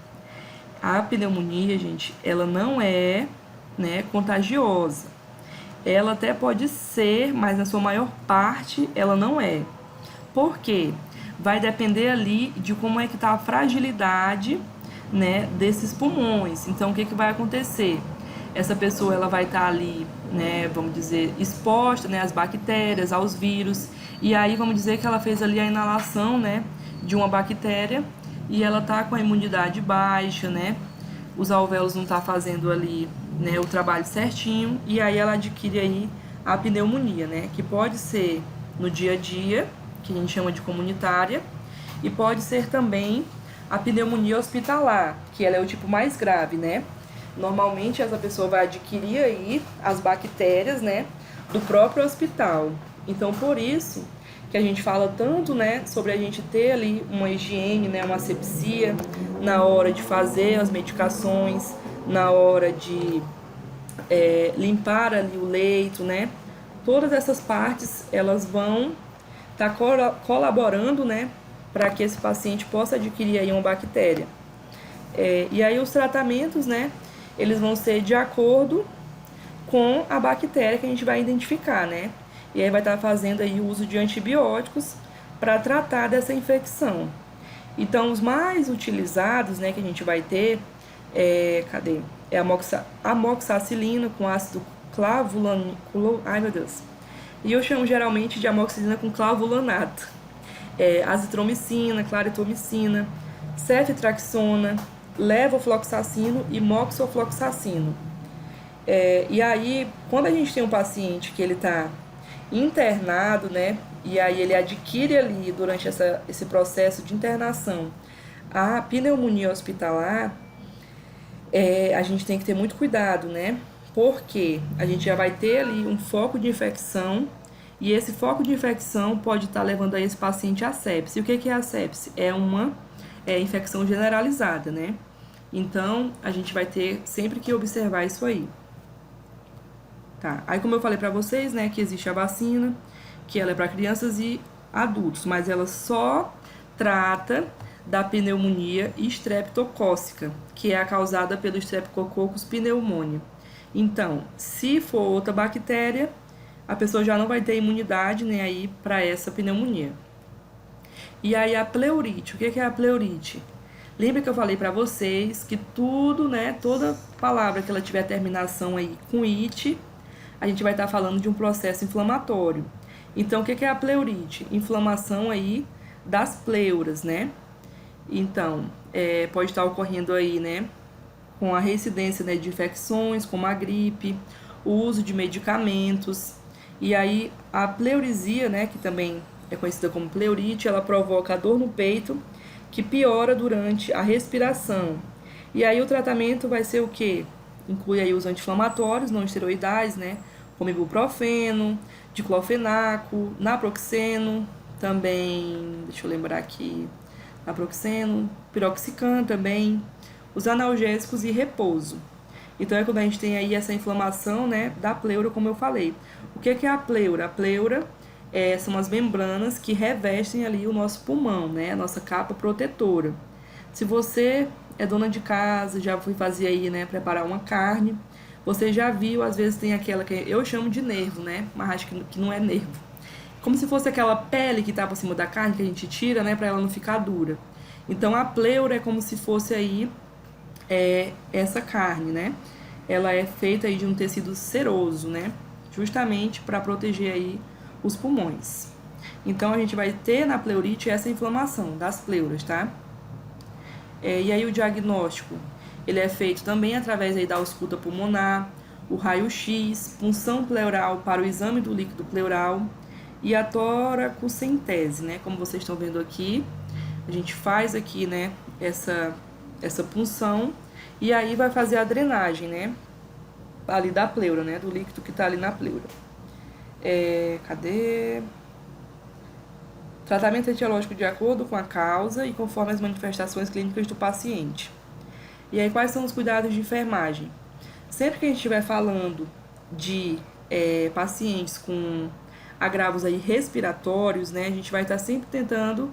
A pneumonia, gente, ela não é, né, contagiosa. Ela até pode ser, mas na sua maior parte ela não é. Por quê? Vai depender ali de como é que está a fragilidade, né, desses pulmões. Então, o que vai acontecer? Essa pessoa ela vai estar ali, né, vamos dizer, exposta, né, às bactérias, aos vírus. E aí, vamos dizer que ela fez ali a inalação, né, de uma bactéria e ela está com a imunidade baixa, né? Os alvéolos não estão fazendo ali, né, o trabalho certinho, e aí ela adquire aí a pneumonia, né, que pode ser no dia a dia, que a gente chama de comunitária, e pode ser também a pneumonia hospitalar, que ela é o tipo mais grave, né? Normalmente essa pessoa vai adquirir aí as bactérias, né, do próprio hospital. Então, por isso que a gente fala tanto, né, sobre a gente ter ali uma higiene, né, uma asepsia na hora de fazer as medicações, na hora de limpar ali o leito, né? Todas essas partes, elas vão estar colaborando, né, para que esse paciente possa adquirir aí uma bactéria. E aí os tratamentos, né, eles vão ser de acordo com a bactéria que a gente vai identificar, né? E aí vai estar fazendo aí o uso de antibióticos para tratar dessa infecção. Então, os mais utilizados, né, que a gente vai ter, é a amoxicilina com ácido clavulanato, e eu chamo geralmente de amoxicilina com clavulanato, azitromicina, claritomicina, ceftriaxona, levofloxacino e moxofloxacino. E aí, quando a gente tem um paciente que ele está internado, né, e aí ele adquire ali, durante esse processo de internação, a pneumonia hospitalar, a gente tem que ter muito cuidado, né, porque a gente já vai ter ali um foco de infecção, e esse foco de infecção pode estar levando a esse paciente a sepse. E o que é a sepse? É uma infecção generalizada, né? Então, a gente vai ter sempre que observar isso aí. Tá, aí como eu falei pra vocês, né, que existe a vacina, que ela é para crianças e adultos, mas ela só trata da pneumonia estreptocócica, que é a causada pelo Streptococcus pneumoniae. Então, se for outra bactéria, a pessoa já não vai ter imunidade, né, aí para essa pneumonia. E aí a pleurite, o que é a pleurite? Lembra que eu falei para vocês que tudo, né, toda palavra que ela tiver terminação aí com it, a gente vai estar falando de um processo inflamatório. Então, o que é a pleurite? Inflamação aí das pleuras, né? Então, pode estar ocorrendo aí, né, com a reincidência, né, de infecções, como a gripe, o uso de medicamentos. E aí a pleurisia, né, que também é conhecida como pleurite, ela provoca a dor no peito, que piora durante a respiração. E aí o tratamento vai ser o quê? Inclui aí os anti-inflamatórios não esteroidais, né, como ibuprofeno, diclofenaco, naproxeno, também, deixa eu lembrar aqui, naproxeno, piroxicam também, os analgésicos e repouso. Então é quando a gente tem aí essa inflamação, né, da pleura, como eu falei. O que é a pleura? A pleura são as membranas que revestem ali o nosso pulmão, né, a nossa capa protetora. Se você é dona de casa, já foi fazer aí, né, preparar uma carne, você já viu, às vezes tem aquela que eu chamo de nervo, né, mas acho que não é nervo. Como se fosse aquela pele que tá por cima da carne que a gente tira, né, para ela não ficar dura. Então a pleura é como se fosse aí essa carne, né? Ela é feita aí de um tecido seroso, né? Justamente para proteger aí os pulmões. Então a gente vai ter na pleurite essa inflamação das pleuras, tá? E aí o diagnóstico, ele é feito também através aí da ausculta pulmonar, o raio-x, punção pleural para o exame do líquido pleural e a toracocentese, né? Como vocês estão vendo aqui, a gente faz aqui, né, essa punção e aí vai fazer a drenagem, né, ali da pleura, né, do líquido que tá ali na pleura. Cadê? Tratamento etiológico de acordo com a causa e conforme as manifestações clínicas do paciente. E aí, quais são os cuidados de enfermagem? Sempre que a gente estiver falando de pacientes com agravos aí respiratórios, né, a gente vai estar sempre tentando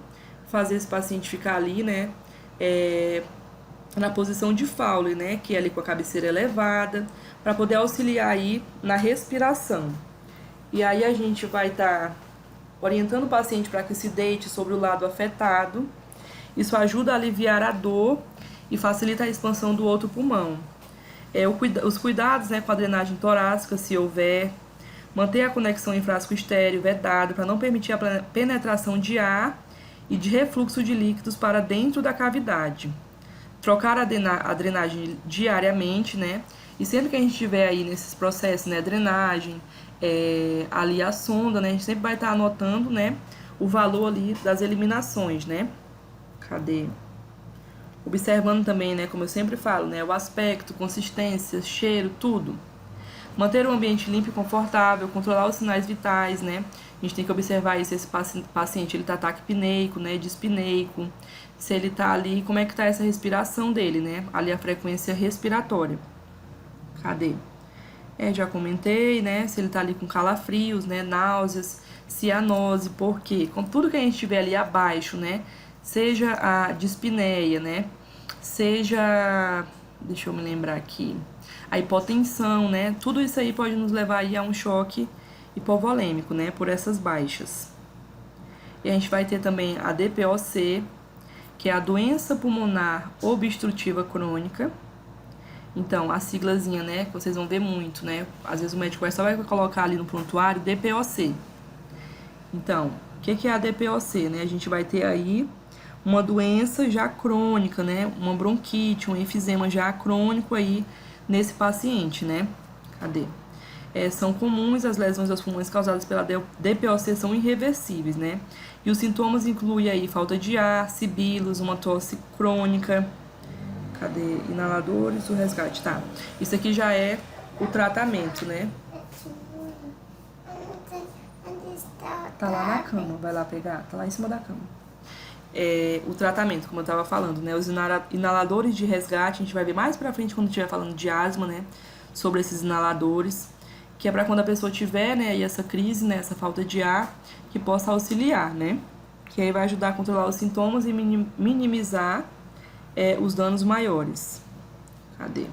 fazer esse paciente ficar ali, né, na posição de Fowler, né, que é ali com a cabeceira elevada, para poder auxiliar aí na respiração. E aí a gente vai estar orientando o paciente para que se deite sobre o lado afetado. Isso ajuda a aliviar a dor e facilita a expansão do outro pulmão. Os cuidados, né, com a drenagem torácica, se houver, manter a conexão em frasco estéreo vedado para não permitir a penetração de ar e de refluxo de líquidos para dentro da cavidade. Trocar a drenagem diariamente, né? E sempre que a gente tiver aí nesses processos, né, drenagem, ali a sonda, né, a gente sempre vai estar anotando, né, o valor ali das eliminações, né? Cadê? Observando também, né, como eu sempre falo, né, o aspecto, consistência, cheiro, tudo. Manter o ambiente limpo e confortável, controlar os sinais vitais, né? A gente tem que observar aí se esse paciente ele tá taquipneico, né, dispneico, se ele tá ali, como é que tá essa respiração dele, né? Ali a frequência respiratória. Cadê? Já comentei, né? Se ele tá ali com calafrios, né, náuseas, cianose, por quê? Com tudo que a gente tiver ali abaixo, né? Seja a dispneia, né? Seja, deixa eu me lembrar aqui, a hipotensão, né? Tudo isso aí pode nos levar aí a um choque hipovolêmico, né? Por essas baixas. E a gente vai ter também a DPOC, que é a doença pulmonar obstrutiva crônica. Então, a siglazinha, né? Que vocês vão ver muito, né? Às vezes o médico só vai colocar ali no prontuário DPOC. Então, o que é a DPOC, né? A gente vai ter aí uma doença já crônica, né? Uma bronquite, um enfisema já crônico aí nesse paciente, né? Cadê? São comuns as lesões aos pulmões causadas pela DPOC, são irreversíveis, né? E os sintomas incluem aí falta de ar, sibilos, uma tosse crônica. Cadê? Inaladores, o resgate, tá? Isso aqui já é o tratamento, né? Tá lá na cama, vai lá pegar, tá lá em cima da cama. O tratamento, como eu tava falando, né? Os inaladores de resgate, a gente vai ver mais pra frente quando estiver falando de asma, né? Sobre esses inaladores, que é pra quando a pessoa tiver, né, aí essa crise, né, essa falta de ar, que possa auxiliar, né? Que aí vai ajudar a controlar os sintomas e minimizar os danos maiores. Cadê?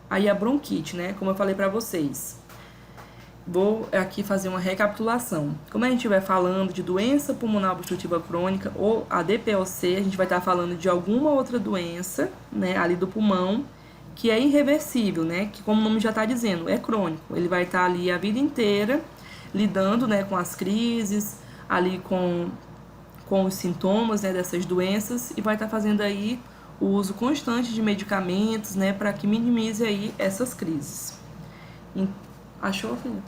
Aí a bronquite, né? Como eu falei pra vocês. Vou aqui fazer uma recapitulação. Como a gente vai falando de doença pulmonar obstrutiva crônica ou a DPOC, a gente vai estar falando de alguma outra doença, né, ali do pulmão, que é irreversível, né, que como o nome já está dizendo, é crônico. Ele vai estar ali a vida inteira lidando, né, com as crises, ali com os sintomas, né, dessas doenças e vai estar fazendo aí o uso constante de medicamentos, né, para que minimize aí essas crises. Achou, filha?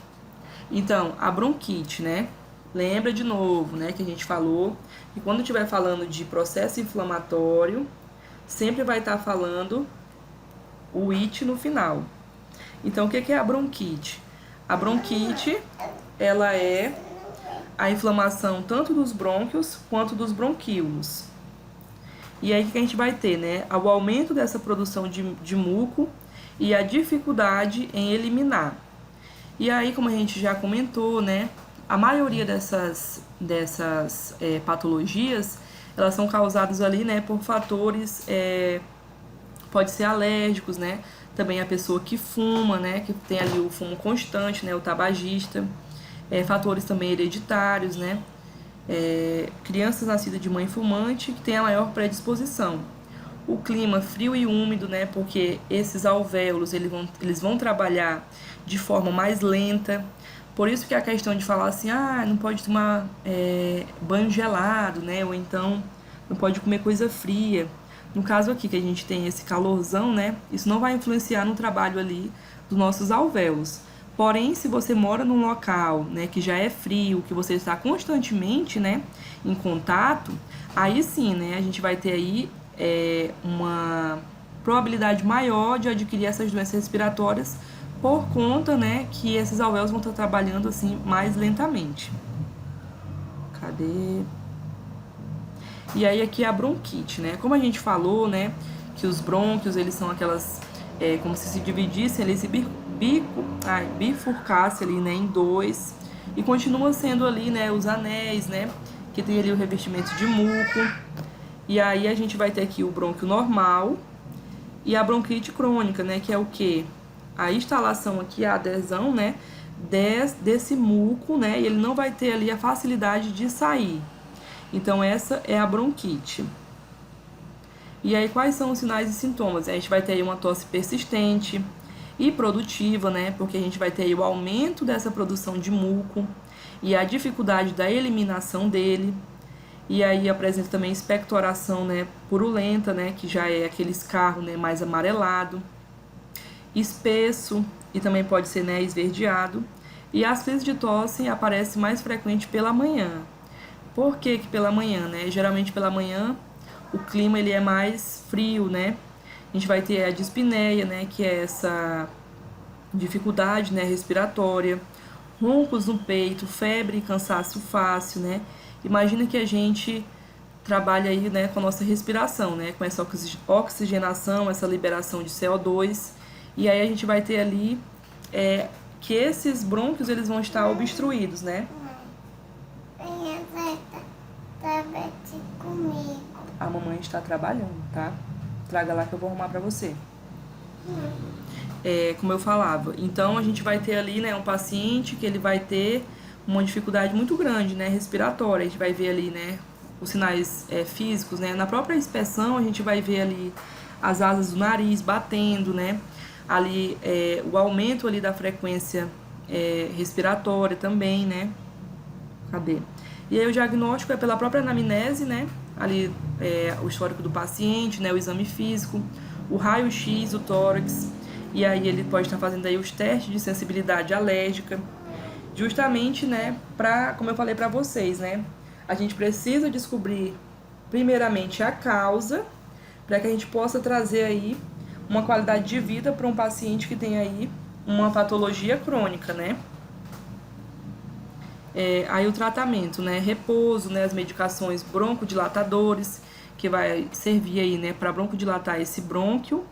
Então, a bronquite, né? Lembra de novo, né, que a gente falou que quando estiver falando de processo inflamatório, sempre vai estar falando o it no final. Então, o que é a bronquite? A bronquite, ela é a inflamação tanto dos brônquios quanto dos bronquíolos. E aí, o que a gente vai ter, né? O aumento dessa produção de muco e a dificuldade em eliminar. E aí, como a gente já comentou, né? A maioria dessas patologias, elas são causadas ali, né, por fatores, pode ser alérgicos, né? Também a pessoa que fuma, né, que tem ali o fumo constante, né, o tabagista. Fatores também hereditários, né? Crianças nascidas de mãe fumante que tem a maior predisposição. O clima frio e úmido, né? Porque esses alvéolos eles vão trabalhar de forma mais lenta. Por isso que a questão de falar assim, não pode tomar banho gelado, né? Ou então não pode comer coisa fria. No caso aqui que a gente tem esse calorzão, né? Isso não vai influenciar no trabalho ali dos nossos alvéolos. Porém, se você mora num local, né, que já é frio, que você está constantemente, né, em contato, aí sim, né, a gente vai ter aí uma probabilidade maior de adquirir essas doenças respiratórias por conta, né, que esses alvéolos vão estar trabalhando assim mais lentamente. Cadê? E aí aqui é a bronquite, né? Como a gente falou, né, que os brônquios, eles são aquelas, como se dividissem ali, se bifurcasse ali, né, em dois, e continua sendo ali, né, os anéis, né, que tem ali o revestimento de muco. E aí a gente vai ter aqui o brônquio normal e a bronquite crônica, né, que é o quê? A instalação aqui, a adesão, né, desse muco, né, e ele não vai ter ali a facilidade de sair. Então essa é a bronquite. E aí quais são os sinais e sintomas? A gente vai ter aí uma tosse persistente e produtiva, né, porque a gente vai ter aí o aumento dessa produção de muco e a dificuldade da eliminação dele. E aí apresenta também expectoração, né, purulenta, né, que já é aquele escarro, né, mais amarelado, espesso e também pode ser, né, esverdeado. E as crises de tosse aparecem mais frequente pela manhã. Por que pela manhã, né? Geralmente pela manhã o clima ele é mais frio, né? A gente vai ter a dispneia, né, que é essa dificuldade, né, respiratória, roncos no peito, febre e cansaço fácil, né? Imagina que a gente trabalha aí, né, com a nossa respiração, né, com essa oxigenação, essa liberação de CO2, e aí a gente vai ter ali que esses brônquios eles vão estar obstruídos, né? Comigo. A mamãe está trabalhando, tá? Traga lá que eu vou arrumar pra você. Como eu falava, então a gente vai ter ali, né, um paciente que ele vai ter uma dificuldade muito grande, né, respiratória. A gente vai ver ali, né, os sinais físicos, né, na própria inspeção a gente vai ver ali as asas do nariz batendo, né, ali o aumento ali da frequência respiratória também, né. Cadê? E aí o diagnóstico é pela própria anamnese, né, ali o histórico do paciente, né, o exame físico, o raio-x, o tórax, e aí ele pode estar fazendo aí os testes de sensibilidade alérgica, justamente, né, como eu falei para vocês, né, a gente precisa descobrir primeiramente a causa, para que a gente possa trazer aí uma qualidade de vida para um paciente que tem aí uma patologia crônica, né. Aí o tratamento, né, repouso, né, as medicações broncodilatadores, que vai servir aí, né, para broncodilatar esse brônquio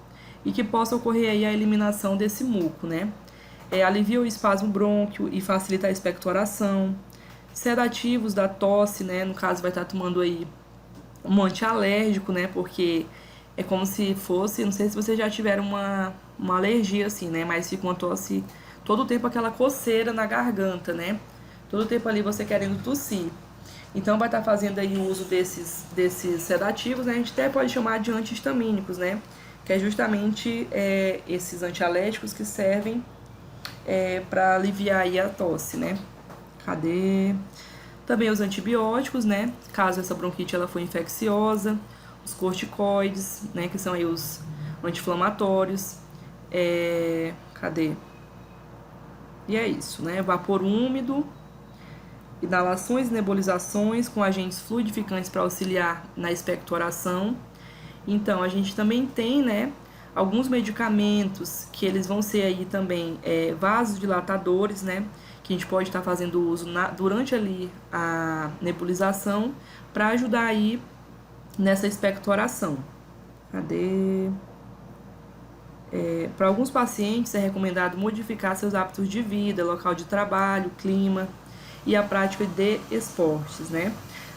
e que possa ocorrer aí a eliminação desse muco, né. Alivia o espasmo brônquio e facilita a expectoração. Sedativos da tosse, né, no caso vai estar tomando aí um antialérgico, né, porque é como se fosse, não sei se vocês já tiveram uma alergia assim, né, mas fica uma tosse todo o tempo, aquela coceira na garganta, né, todo o tempo ali você querendo tossir. Então vai estar fazendo aí o uso desses sedativos, né, a gente até pode chamar de antihistamínicos, né, que é justamente esses antialérgicos que servem para aliviar aí a tosse, né. Cadê? Também os antibióticos, né, caso essa bronquite ela for infecciosa, os corticoides, né, que são aí os anti-inflamatórios. Cadê? E é isso, né? Vapor úmido, inalações e nebulizações com agentes fluidificantes para auxiliar na expectoração. Então, a gente também tem, né, alguns medicamentos que eles vão ser aí também vasodilatadores, né, que a gente pode estar fazendo uso durante ali a nebulização para ajudar aí nessa expectoração. Cadê? Para alguns pacientes é recomendado modificar seus hábitos de vida, local de trabalho, clima e a prática de esportes, né?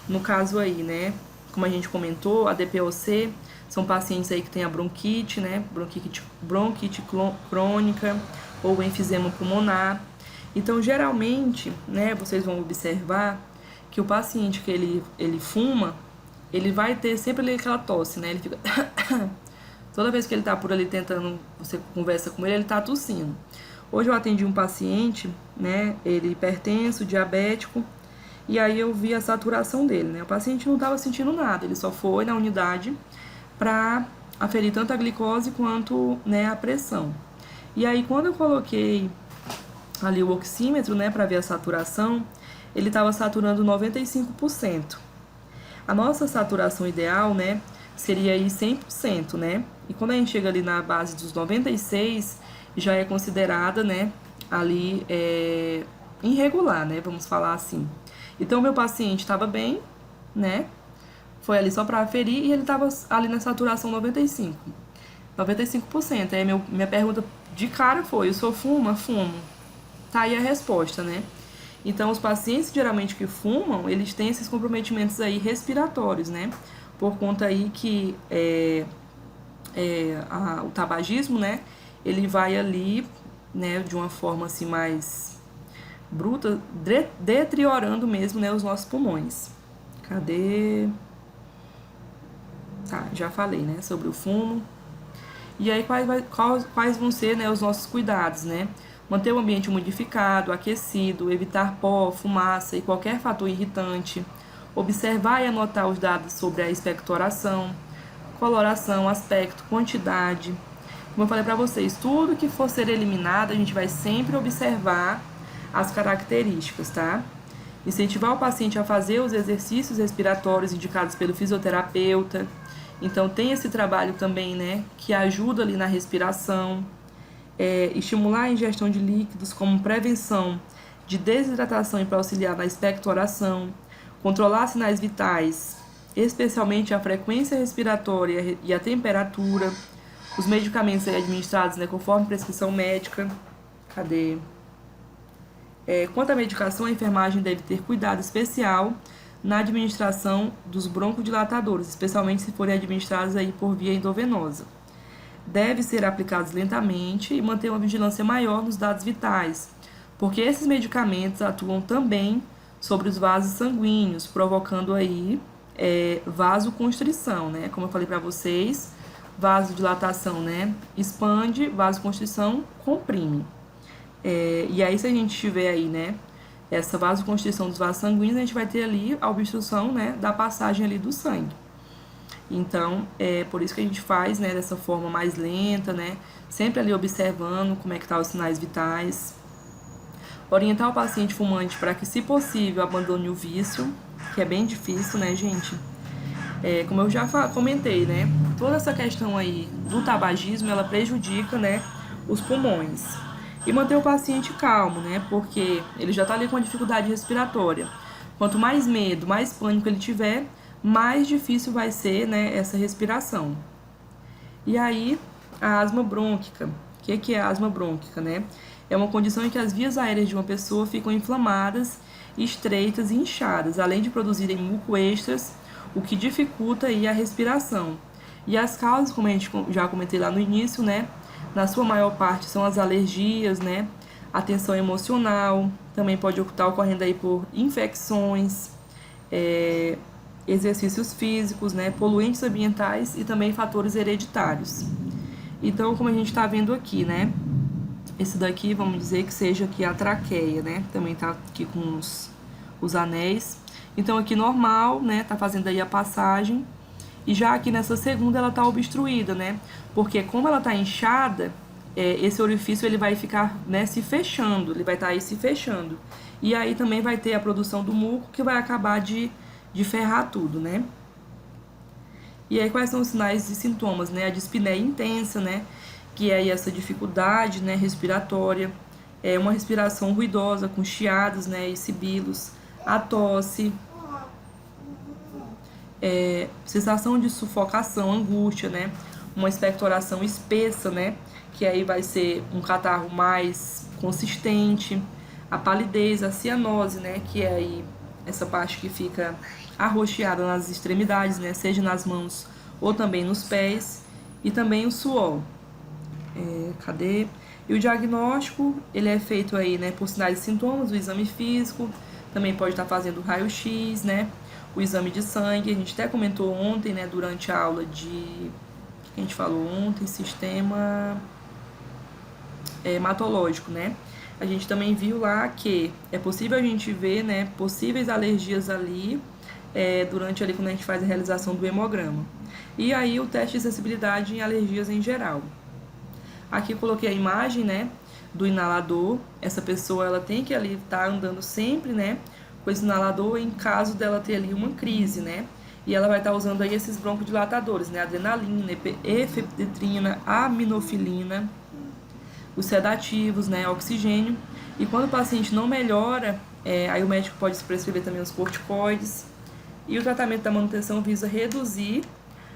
No caso aí, né, como a gente comentou, a DPOC são pacientes aí que têm a bronquite, né, bronquite crônica ou enfisema pulmonar. Então, geralmente, né, vocês vão observar que o paciente que ele fuma, ele vai ter sempre ali aquela tosse, né, ele fica... Toda vez que ele tá por ali tentando, você conversa com ele tá tossindo. Hoje eu atendi um paciente, né, ele hipertenso, diabético, e aí eu vi a saturação dele, né, o paciente não estava sentindo nada, ele só foi na unidade para aferir tanto a glicose quanto, né, a pressão. E aí quando eu coloquei ali o oxímetro, né, para ver a saturação, ele estava saturando 95%. A nossa saturação ideal, né, seria aí 100%, né? E quando a gente chega ali na base dos 96, já é considerada, né, ali irregular, né? Vamos falar assim. Então, meu paciente estava bem, né? Foi ali só para aferir e ele estava ali na saturação 95%. Aí minha pergunta de cara foi: o senhor fuma? Fumo. Tá aí a resposta, né? Então, os pacientes geralmente que fumam, eles têm esses comprometimentos aí respiratórios, né? Por conta aí que o tabagismo, né, ele vai ali, né, de uma forma assim mais bruta, deteriorando mesmo, né, os nossos pulmões. Cadê? Tá, já falei, né, sobre o fumo. E aí quais vão ser, né, os nossos cuidados, né? Manter o ambiente umidificado, aquecido, evitar pó, fumaça e qualquer fator irritante. Observar e anotar os dados sobre a expectoração, coloração, aspecto, quantidade. Como eu falei para vocês, tudo que for ser eliminado, a gente vai sempre observar as características, tá? Incentivar o paciente a fazer os exercícios respiratórios indicados pelo fisioterapeuta. Então, tem esse trabalho também, né, que ajuda ali na respiração. Estimular a ingestão de líquidos como prevenção de desidratação e para auxiliar na expectoração. Controlar sinais vitais, especialmente a frequência respiratória e a temperatura. Os medicamentos administrados, né, conforme prescrição médica. Cadê? Quanto à medicação, a enfermagem deve ter cuidado especial na administração dos broncodilatadores, especialmente se forem administrados aí por via endovenosa. Deve ser aplicados lentamente e manter uma vigilância maior nos dados vitais, porque esses medicamentos atuam também sobre os vasos sanguíneos, provocando aí vasoconstrição, né? Como eu falei para vocês, vasodilatação, né, expande, vasoconstrição comprime. E aí, se a gente tiver aí, né, essa vasoconstrição dos vasos sanguíneos, a gente vai ter ali a obstrução, né, da passagem ali do sangue. Então, é por isso que a gente faz, né, dessa forma mais lenta, né, sempre ali observando como é que tá os sinais vitais. Orientar o paciente fumante para que, se possível, abandone o vício, que é bem difícil, né, gente? Como eu já comentei, né, toda essa questão aí do tabagismo, ela prejudica, né, os pulmões. E manter o paciente calmo, né, porque ele já tá ali com a dificuldade respiratória. Quanto mais medo, mais pânico ele tiver, mais difícil vai ser, né, essa respiração. E aí, a asma brônquica. O que é a asma brônquica, né? É uma condição em que as vias aéreas de uma pessoa ficam inflamadas, estreitas e inchadas, além de produzirem muco extras, o que dificulta aí a respiração. E as causas, como a gente já comentei lá no início, né, na sua maior parte são as alergias, né, a tensão emocional, também pode estar ocorrendo aí por infecções, exercícios físicos, né, poluentes ambientais e também fatores hereditários. Então, como a gente está vendo aqui, né, esse daqui, vamos dizer que seja aqui a traqueia, né, também tá aqui com os anéis. Então, aqui normal, né, tá fazendo aí a passagem. E já aqui nessa segunda ela está obstruída, né? Porque como ela está inchada, esse orifício ele vai ficar, né, se fechando, ele vai estar aí se fechando. E aí também vai ter a produção do muco que vai acabar de ferrar tudo, né? E aí quais são os sinais e sintomas, né? A dispneia intensa, né? Que é aí essa dificuldade, né, respiratória, uma respiração ruidosa com chiados, né, e sibilos, a tosse, sensação de sufocação, angústia, né? Uma expectoração espessa, né? Que aí vai ser um catarro mais consistente, a palidez, a cianose, né? Que é aí essa parte que fica arroxeada nas extremidades, né? Seja nas mãos ou também nos pés, e também o suor. Cadê? E o diagnóstico, ele é feito aí, né, por sinais e sintomas, o exame físico, também pode estar fazendo raio-x, né? O exame de sangue, a gente até comentou ontem, né, durante a aula de... O que a gente falou ontem? Sistema hematológico, né? A gente também viu lá que é possível a gente ver, né, possíveis alergias ali, durante ali quando a gente faz a realização do hemograma. E aí o teste de sensibilidade em alergias em geral. Aqui eu coloquei a imagem, né, do inalador. Essa pessoa, ela tem que ali estar andando sempre, né, com esse inalador em caso dela ter ali uma crise, né? E ela vai estar usando aí esses broncodilatadores, né, adrenalina, efedrina, aminofilina, os sedativos, né, oxigênio. E quando o paciente não melhora, aí o médico pode prescrever também os corticoides. E o tratamento da manutenção visa reduzir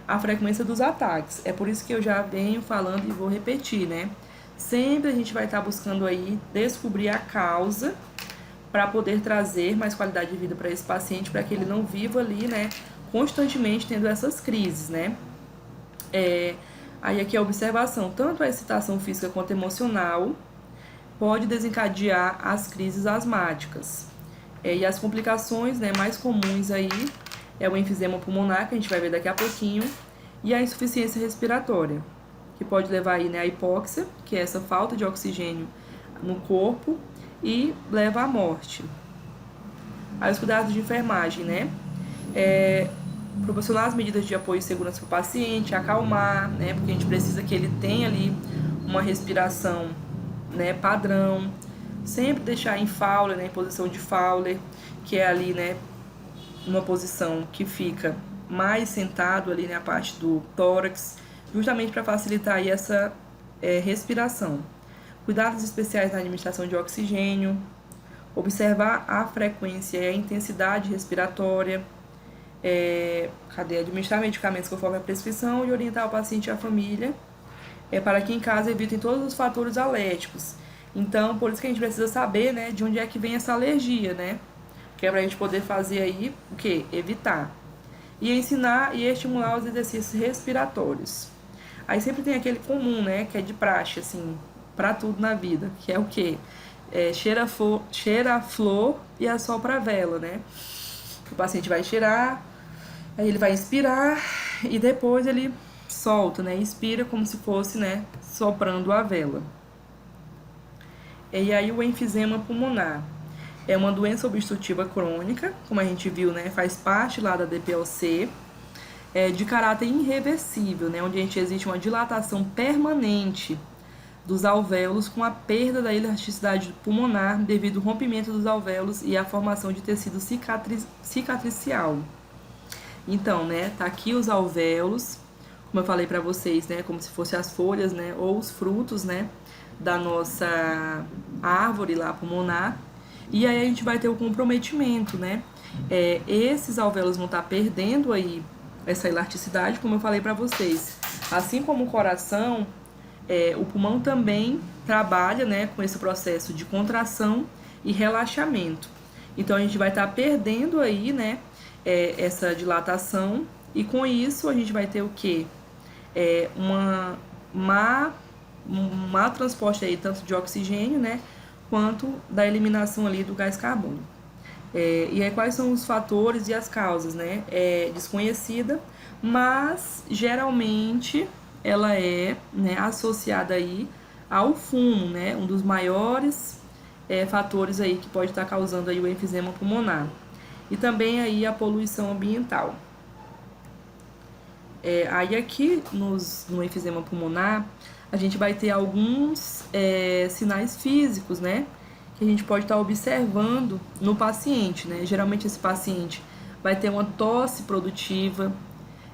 a frequência dos ataques. É por isso que eu já venho falando e vou repetir, né? Sempre a gente vai estar buscando aí descobrir a causa para poder trazer mais qualidade de vida para esse paciente, para que ele não viva ali, né, constantemente tendo essas crises, né? Aí aqui a observação, tanto a excitação física quanto emocional pode desencadear as crises asmáticas. E as complicações, né, mais comuns aí é o enfisema pulmonar, que a gente vai ver daqui a pouquinho, e a insuficiência respiratória, que pode levar aí, né, a hipóxia, que é essa falta de oxigênio no corpo, e leva à morte. Aí os cuidados de enfermagem, né? Proporcionar as medidas de apoio e segurança para o paciente, acalmar, né? Porque a gente precisa que ele tenha ali uma respiração, né, padrão. Sempre deixar em Fowler, né, em posição de Fowler, que é ali, né, uma posição que fica mais sentado ali na parte do tórax, justamente para facilitar aí essa respiração. Cuidados especiais na administração de oxigênio, observar a frequência e a intensidade respiratória, administrar medicamentos conforme a prescrição e orientar o paciente e a família, para que em casa evitem todos os fatores alérgicos. Então, por isso que a gente precisa saber, né, de onde é que vem essa alergia, né? Que é pra gente poder fazer aí o quê? Evitar. E ensinar e estimular os exercícios respiratórios. Aí sempre tem aquele comum, né, que é de praxe, assim, pra tudo na vida, que é o quê? Cheira a flor e assopra a vela, né? O paciente vai cheirar, aí ele vai inspirar e depois ele solta, né? Inspira como se fosse, né, soprando a vela. E aí o enfisema pulmonar é uma doença obstrutiva crônica, como a gente viu, né, faz parte lá da DPOC, de caráter irreversível, né, onde existe uma dilatação permanente dos alvéolos com a perda da elasticidade pulmonar devido ao rompimento dos alvéolos e à formação de tecido cicatricial. Então, né, tá aqui os alvéolos, como eu falei para vocês, né, como se fossem as folhas, né, ou os frutos, né, da nossa árvore lá pulmonar. E aí a gente vai ter o comprometimento, né? Esses alvéolos vão estar perdendo aí essa elasticidade, como eu falei para vocês. Assim como o coração, o pulmão também trabalha, né, com esse processo de contração e relaxamento. Então a gente vai estar perdendo aí, né, essa dilatação, e com isso a gente vai ter o quê? Um má transporte aí tanto de oxigênio, né, quanto da eliminação ali do gás carbônico. E aí quais são os fatores e as causas, né? É desconhecida, mas geralmente ela né, associada aí ao fumo, né? Um dos maiores fatores aí que pode estar causando aí o enfisema pulmonar. E também aí a poluição ambiental. Aí aqui no enfisema pulmonar, a gente vai ter alguns sinais físicos, né? Que a gente pode estar observando no paciente, né? Geralmente esse paciente vai ter uma tosse produtiva,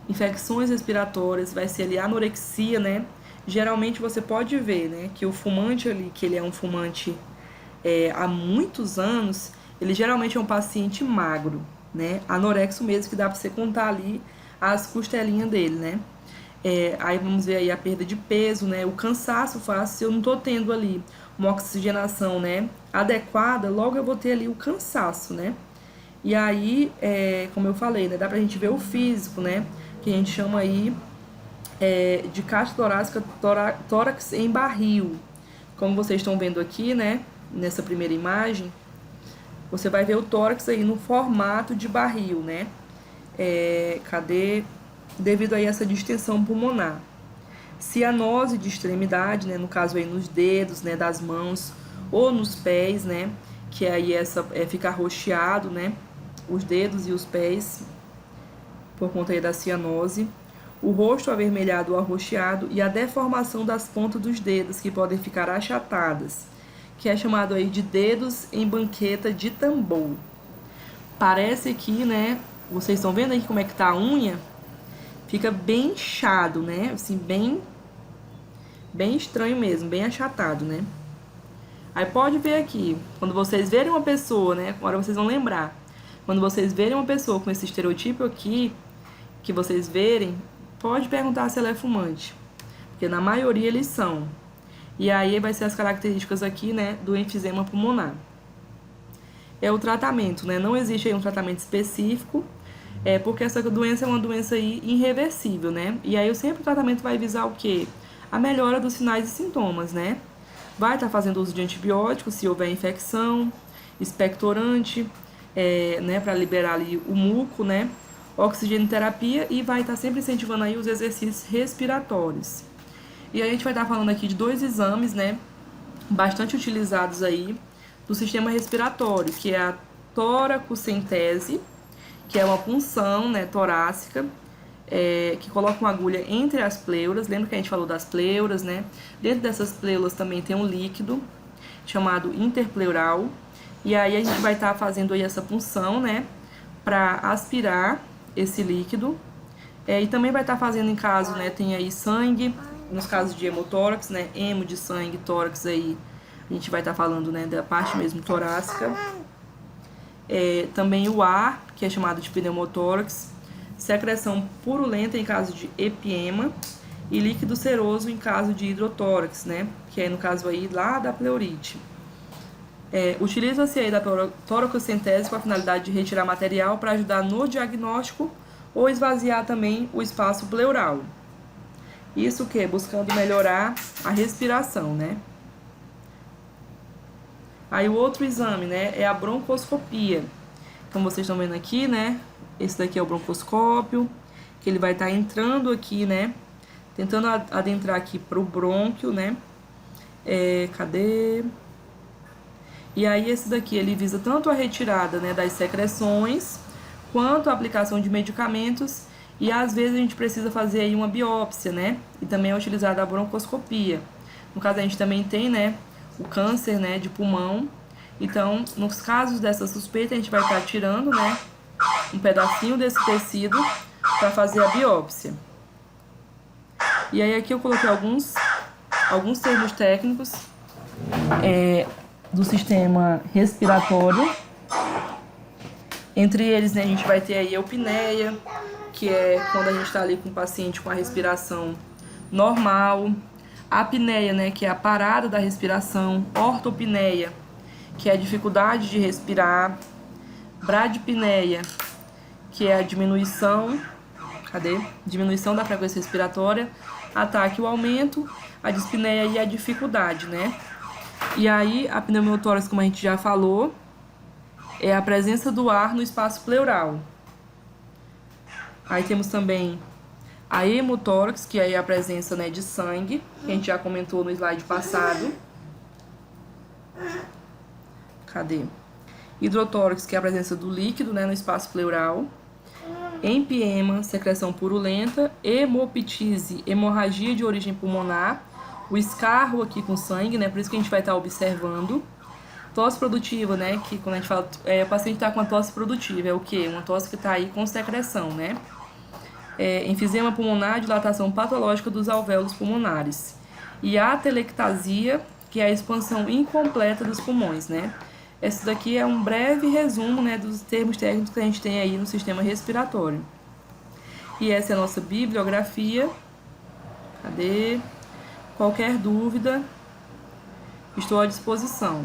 infecções respiratórias, vai ser ali anorexia, né? Geralmente você pode ver, né, que o fumante ali, que ele é um fumante há muitos anos, ele geralmente é um paciente magro, né? Anorexo mesmo, que dá pra você contar ali as costelinhas dele, né? Aí vamos ver aí a perda de peso, né? O cansaço fácil, se eu não tô tendo ali uma oxigenação, né, adequada, logo eu vou ter ali o cansaço, né? E aí, como eu falei, né, dá pra gente ver o físico, né? Que a gente chama aí de caixa torácica, tórax em barril. Como vocês estão vendo aqui, né, nessa primeira imagem, você vai ver o tórax aí no formato de barril, né? Cadê? Devido aí a essa distensão pulmonar. Cianose de extremidade, né, no caso aí nos dedos, né, das mãos ou nos pés, né, que aí fica arroxeado, né, os dedos e os pés por conta aí da cianose. O rosto avermelhado ou arroxeado e a deformação das pontas dos dedos, que podem ficar achatadas, que é chamado aí de dedos em banqueta de tambor. Parece aqui, né, vocês estão vendo aí como é que tá a unha? Fica bem inchado, né, assim, bem estranho mesmo, bem achatado, né. Aí pode ver aqui, quando vocês verem uma pessoa, né, agora vocês vão lembrar, quando vocês verem uma pessoa com esse estereotipo aqui, que vocês verem, pode perguntar se ela é fumante, porque na maioria eles são. E aí vai ser as características aqui, né, do enfisema pulmonar. O tratamento, né, não existe aí um tratamento específico, porque essa doença é uma doença aí irreversível, né, e aí sempre o tratamento vai visar o quê? A melhora dos sinais e sintomas, né. Vai estar fazendo uso de antibióticos se houver infecção, expectorante, né, para liberar ali o muco, né, oxigenoterapia, e vai estar sempre incentivando aí os exercícios respiratórios. E aí a gente vai estar falando aqui de 2 exames, né, bastante utilizados aí do sistema respiratório, que é a toracocentese, que é uma punção, né, torácica, que coloca uma agulha entre as pleuras. Lembra que a gente falou das pleuras, né? Dentro dessas pleuras também tem um líquido chamado interpleural. E aí a gente vai estar fazendo aí essa punção, né, para aspirar esse líquido. E também vai estar fazendo em caso, né, tem aí sangue, nos casos de hemotórax, né, hemo de sangue, tórax aí, a gente vai estar falando, né, da parte mesmo torácica. Também o ar, que é chamado de pneumotórax, secreção purulenta em caso de epiema e líquido seroso em caso de hidrotórax, né, que é no caso aí lá da pleurite. Utiliza-se aí da toracocentese com a finalidade de retirar material para ajudar no diagnóstico ou esvaziar também o espaço pleural. Isso que buscando melhorar a respiração, né? Aí o outro exame, né, é a broncoscopia. Como vocês estão vendo aqui, né, esse daqui é o broncoscópio, que ele vai estar entrando aqui, né, tentando adentrar aqui pro brônquio, né, cadê? E aí esse daqui, ele visa tanto a retirada, né, das secreções, quanto a aplicação de medicamentos, e às vezes a gente precisa fazer aí uma biópsia, né, e também é utilizada a broncoscopia. No caso, a gente também tem, né, o câncer, né, de pulmão. Então, nos casos dessa suspeita, a gente vai estar tirando, né, um pedacinho desse tecido para fazer a biópsia. E aí aqui eu coloquei alguns termos técnicos do sistema respiratório. Entre eles, né, a gente vai ter aí a eupneia, que é quando a gente está ali com o paciente com a respiração normal. A apneia, né, que é a parada da respiração. Ortopneia, que é a dificuldade de respirar. Bradipneia, que é a diminuição, diminuição da frequência respiratória. Ataque, o aumento. A dispneia e a dificuldade, né? E aí, a pneumotórax, como a gente já falou, é a presença do ar no espaço pleural. Aí temos também a hemotórax, que é a presença, né, de sangue, que a gente já comentou no slide passado. Hidrotórax, que é a presença do líquido, né, no espaço pleural. empiema, secreção purulenta, hemoptise, hemorragia de origem pulmonar, o escarro aqui com sangue, né? Por isso que a gente vai estar observando. Tosse produtiva, né? Que quando a gente fala, o paciente está com uma tosse produtiva, é o quê? Uma tosse que está aí com secreção, né? Enfisema pulmonar, dilatação patológica dos alvéolos pulmonares. E a atelectasia, que é a expansão incompleta dos pulmões, né? Esse daqui é um breve resumo, né, dos termos técnicos que a gente tem aí no sistema respiratório. E essa é a nossa bibliografia. Cadê? Qualquer dúvida, estou à disposição.